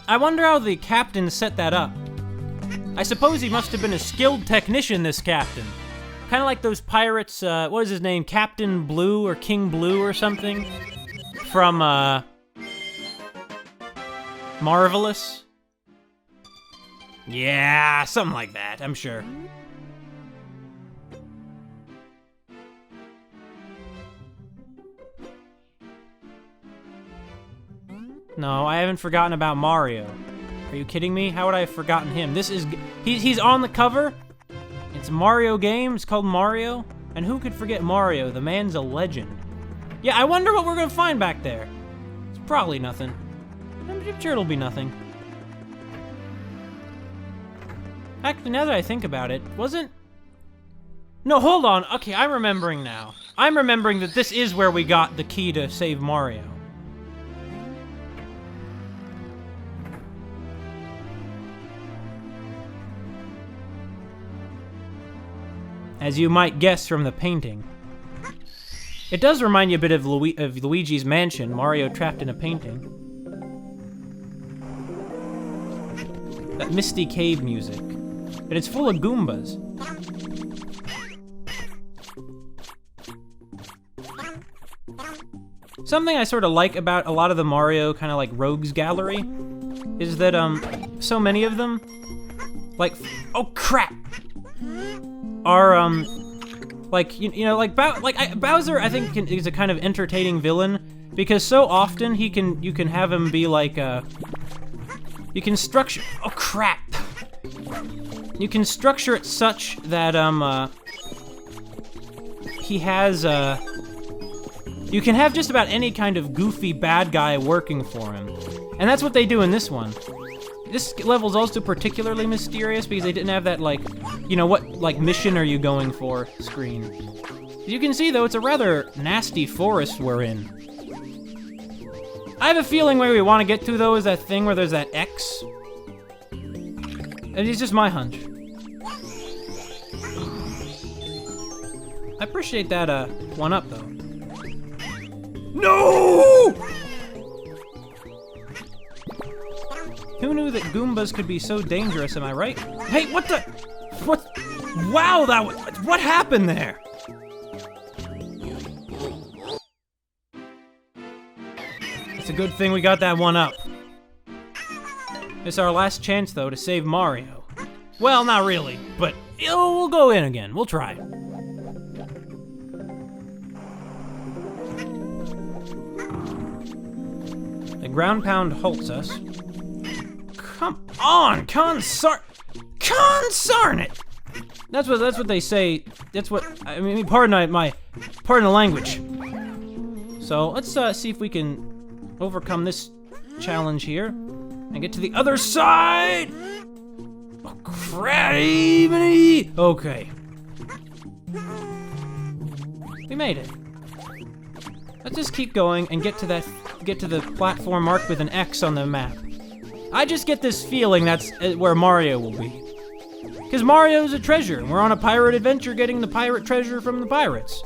I wonder how the captain set that up. I suppose he must have been a skilled technician, this captain. Kind of like those pirates, what is his name? Captain Blue or King Blue or something? From, Marvelous? Yeah, something like that, I'm sure. No, I haven't forgotten about Mario. Are you kidding me? How would I have forgotten him? This is... He's on the cover. It's a Mario game. It's called Mario. And who could forget Mario? The man's a legend. Yeah, I wonder what we're gonna find back there. It's probably nothing. I'm sure it'll be nothing. Actually, now that I think about it, wasn't... No, hold on. Okay, I'm remembering now. I'm remembering that this is where we got the key to save Mario. As you might guess from the painting. It does remind you a bit of Luigi's Mansion, Mario trapped in a painting. That misty cave music. And it's full of Goombas. Something I sort of like about a lot of the Mario kind of like rogues gallery is that so many of them, like, oh crap, are like you know like Bowser I think is a kind of entertaining villain because so often you can have him be like you can structure you can structure it such that he has you can have just about any kind of goofy bad guy working for him, and that's what they do in this one. This level's also particularly mysterious because they didn't have that, like, you know, what, like, mission are you going for screen. As you can see, though, it's a rather nasty forest we're in. I have a feeling where we want to get to, though, is that thing where there's that X. And it's just my hunch. I appreciate that, one up, though. No! Who knew that Goombas could be so dangerous, am I right? Hey, what the? What? Wow, that was, what happened there? It's a good thing we got that one up. It's our last chance, though, to save Mario. Well, not really, but we'll go in again. We'll try. ground pound halts us. Come on, consarn it! That's what they say. That's what I mean. Pardon the language. So let's see if we can overcome this challenge here and get to the other side. Oh, crazy! Okay, we made it. Let's just keep going and get to the platform marked with an X on the map. I just get this feeling that's where Mario will be. Because Mario's a treasure, and we're on a pirate adventure getting the pirate treasure from the pirates.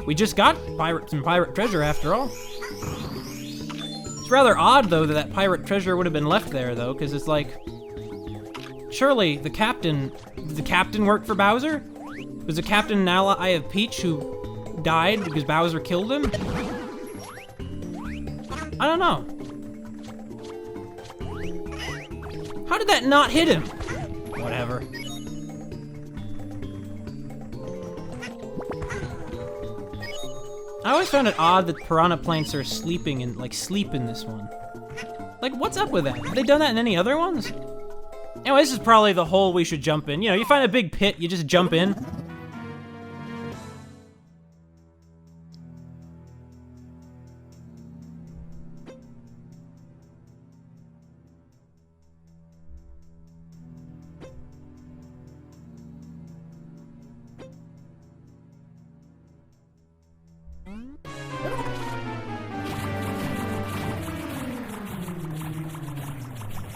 We just got pirates and pirate treasure after all. It's rather odd, though, that pirate treasure would have been left there, though, because it's like... Surely the captain worked for Bowser? Was the captain an ally of Peach who died because Bowser killed him? I don't know. How did that not hit him? Whatever. I always found it odd that piranha plants are sleeping and sleep in this one. Like, what's up with that? Have they done that in any other ones? Anyway, this is probably the hole we should jump in. You know, you find a big pit, you just jump in.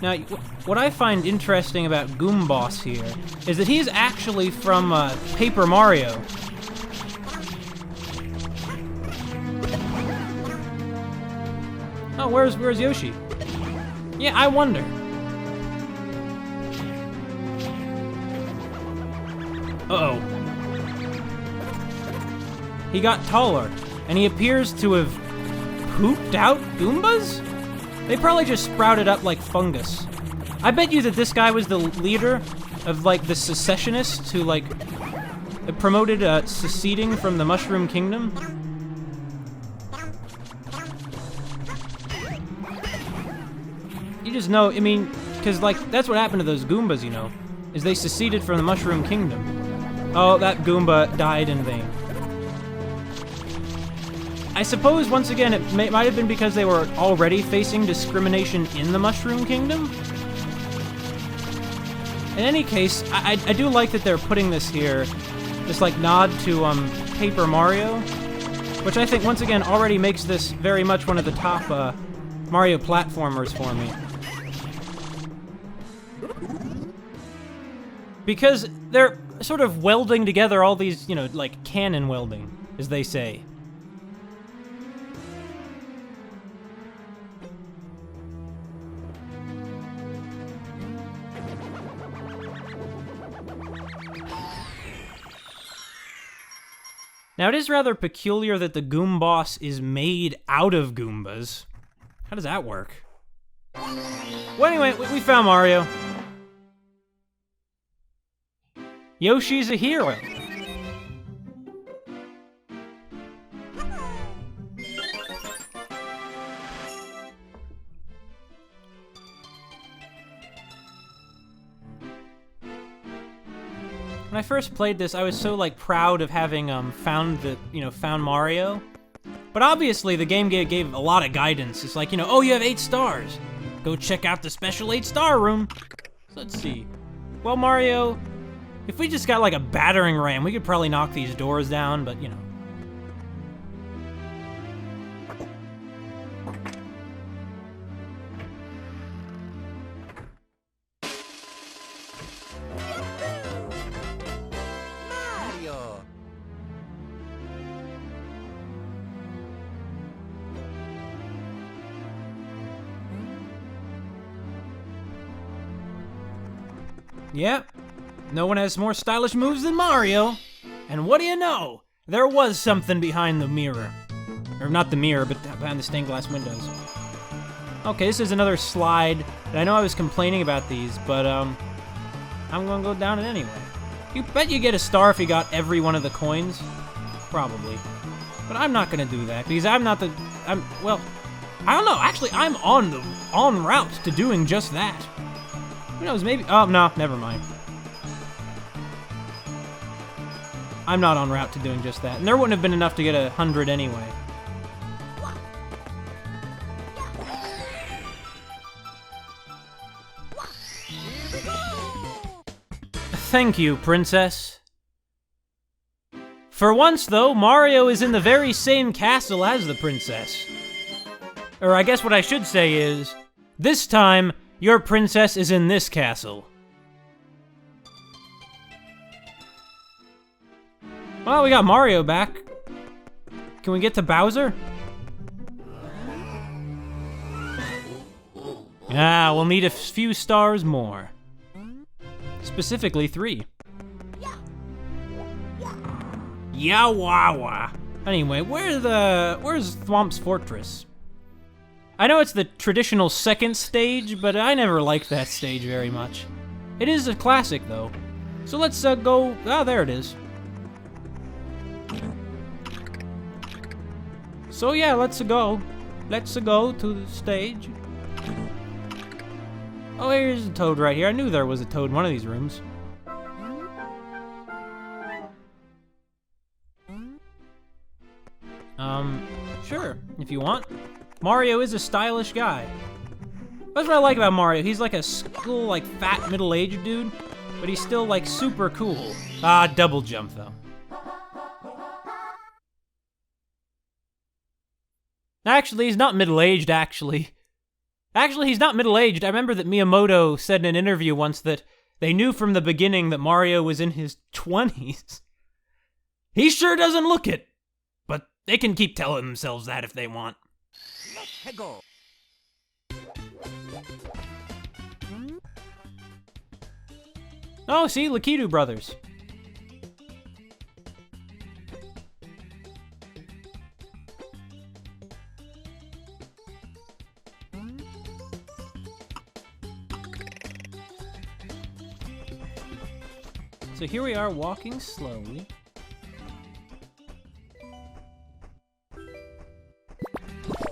Now, what I find interesting about Goomboss here is that he's actually from Paper Mario. Oh, where's Yoshi? Yeah, I wonder. Uh-oh. He got taller, and he appears to have pooped out Goombas? They probably just sprouted up like fungus. I bet you that this guy was the leader of, the secessionists who, promoted, seceding from the Mushroom Kingdom. You just know, I mean, because, that's what happened to those Goombas, you know, is they seceded from the Mushroom Kingdom. Oh, that Goomba died in vain. I suppose, once again, it might have been because they were already facing discrimination in the Mushroom Kingdom. In any case, I do like that they're putting this here, this, nod to, Paper Mario, which I think, once again, already makes this very much one of the top, Mario platformers for me. Because they're sort of welding together all these, you know, canon welding, as they say. Now, it is rather peculiar that the Goomboss is made out of Goombas. How does that work? Well, anyway, we found Mario. Yoshi's a hero. When I first played this, I was so proud of having found Mario. But obviously the game gave a lot of guidance. It's like, you know, oh, you have 8 stars. Go check out the special 8-star room. So let's see. Well, Mario, if we just got a battering ram, we could probably knock these doors down, but you know. Yep, no one has more stylish moves than Mario. And what do you know? There was something behind the mirror. Or not the mirror, but behind the stained glass windows. Okay, this is another slide. I know I was complaining about these, but I'm gonna go down it anyway. You bet you get a star if you got every one of the coins. Probably. But I'm not gonna do that, because well, I don't know, actually, I'm en route to doing just that. Who knows, maybe, oh, no, never mind. I'm not en route to doing just that. And there wouldn't have been enough to get 100 anyway. Thank you, Princess. For once, though, Mario is in the very same castle as the princess. Or I guess what I should say is, this time, your princess is in this castle. Well, we got Mario back. Can we get to Bowser? Ah, we'll need a few stars more. Specifically 3. Yawawa. Anyway, where's Whomp's Fortress? I know it's the traditional second stage, but I never liked that stage very much. It is a classic, though. So let's go... Ah, there it is. So yeah, let's go. Let's go to the stage. Oh, here's a toad right here. I knew there was a toad in one of these rooms. Sure, if you want. Mario is a stylish guy. That's what I like about Mario. He's like a cool, like, fat, middle-aged dude, but he's still, like, super cool. Ah, double jump, though. Actually, he's not middle-aged, actually. Actually, he's not middle-aged. I remember that Miyamoto said in an interview once that they knew from the beginning that Mario was in his 20s. He sure doesn't look it, but they can keep telling themselves that if they want. Let's go. Oh, see, Lakitu brothers. So here we are walking slowly.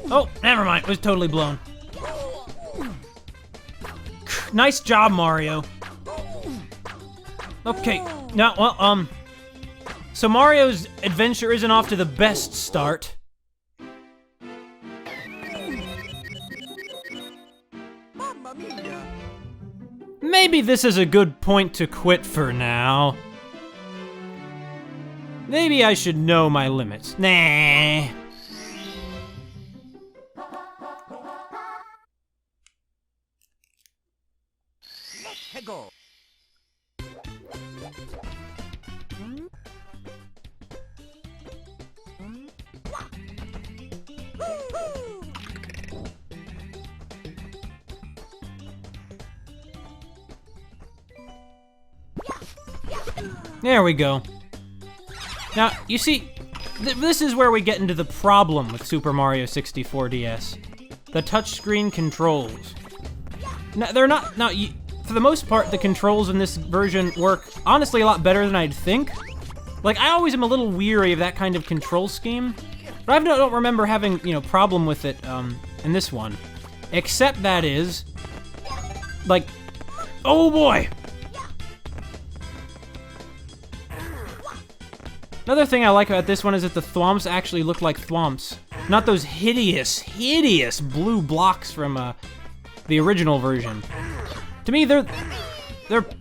Oh, never mind. It was totally blown. Nice job, Mario. Okay. Now, well, so Mario's adventure isn't off to the best start. Maybe this is a good point to quit for now. Maybe I should know my limits. Nah. Let's go. There we go. Now, you see, this is where we get into the problem with Super Mario 64 DS. The touchscreen controls. Now, they're not... Now, for the most part, the controls in this version work, honestly, a lot better than I'd think. Like, I always am a little weary of that kind of control scheme. But I don't remember having, you know, problem with it in this one. Except that is... Like... Oh, boy! Another thing I like about this one is that the thwomps actually look like thwomps. Not those hideous, hideous blue blocks from the original version. To me, they're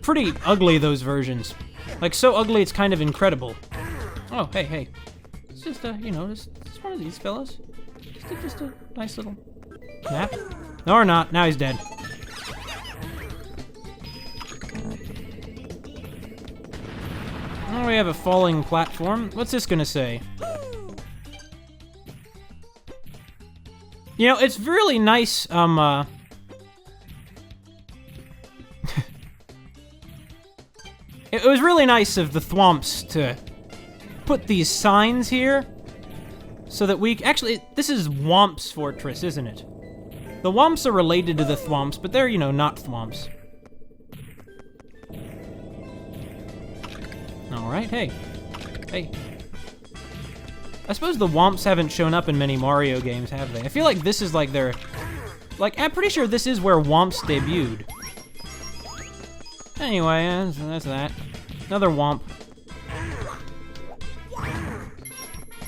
pretty ugly, those versions. Like, so ugly it's kind of incredible. Oh, hey, hey. It's just, you know, just one of these fellas. Just a nice little nap. No, or not. Now he's dead. Oh, we have a falling platform. What's this gonna say? You know, it's really nice, it was really nice of the thwomps to put these signs here so that we... Actually, this is Whomp's Fortress, isn't it? The Whomps are related to the thwomps, but they're, you know, not thwomps. Alright, hey. Hey. I suppose the Whomps haven't shown up in many Mario games, have they? I feel like this is like their... Like, I'm pretty sure this is where Whomps debuted. Anyway, that's that. Another Whomp.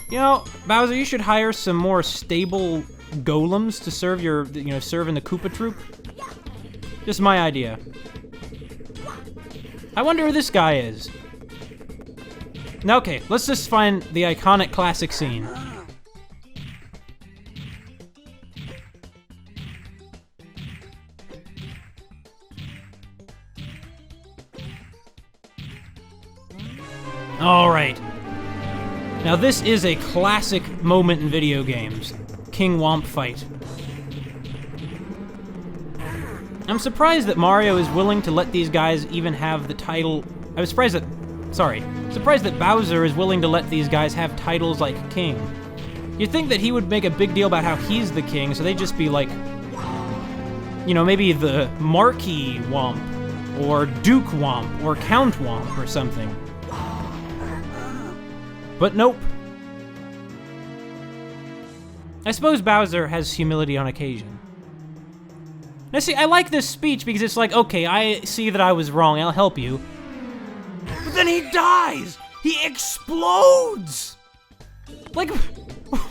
You know, Bowser, you should hire some more stable golems to serve your, serve in the Koopa troop. Just my idea. I wonder who this guy is. Okay, let's just find the iconic classic scene. All right. Now this is a classic moment in video games. King Whomp fight. I'm surprised that Mario is willing to let these guys even have the title. I was surprised that Bowser is willing to let these guys have titles like King. You'd think that he would make a big deal about how he's the king, so they'd just be like, maybe the Marquis Whomp, or Duke Whomp, or Count Whomp, or something. But nope. I suppose Bowser has humility on occasion. Now see, I like this speech because it's like, okay, I see that I was wrong, I'll help you. But then he dies! He explodes! Like,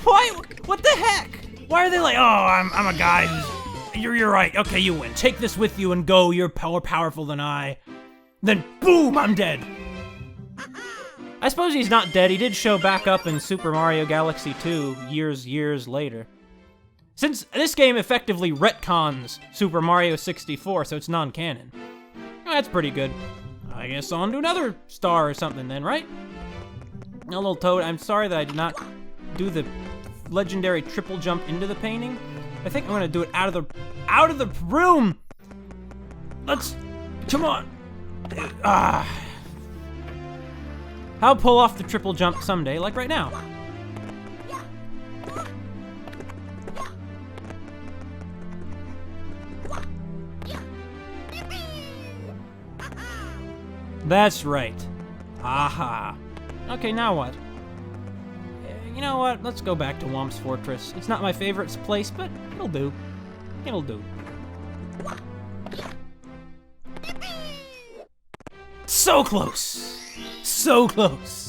why? What the heck? Why are they like, oh, I'm a guy who's... You're right, okay, you win. Take this with you and go, you're more powerful than I. Then, boom, I'm dead. I suppose he's not dead. He did show back up in Super Mario Galaxy 2 years later. Since this game effectively retcons Super Mario 64, so it's non-canon. That's pretty good. I guess on to another star or something then, right? A little Toad, I'm sorry that I did not do the legendary triple jump into the painting. I think I'm gonna do it out of the room! Come on! I'll pull off the triple jump someday, like right now. That's right. Aha. Okay, now what? You know what? Let's go back to Whomp's Fortress. It's not my favorite place, but it'll do. It'll do. So close! So close!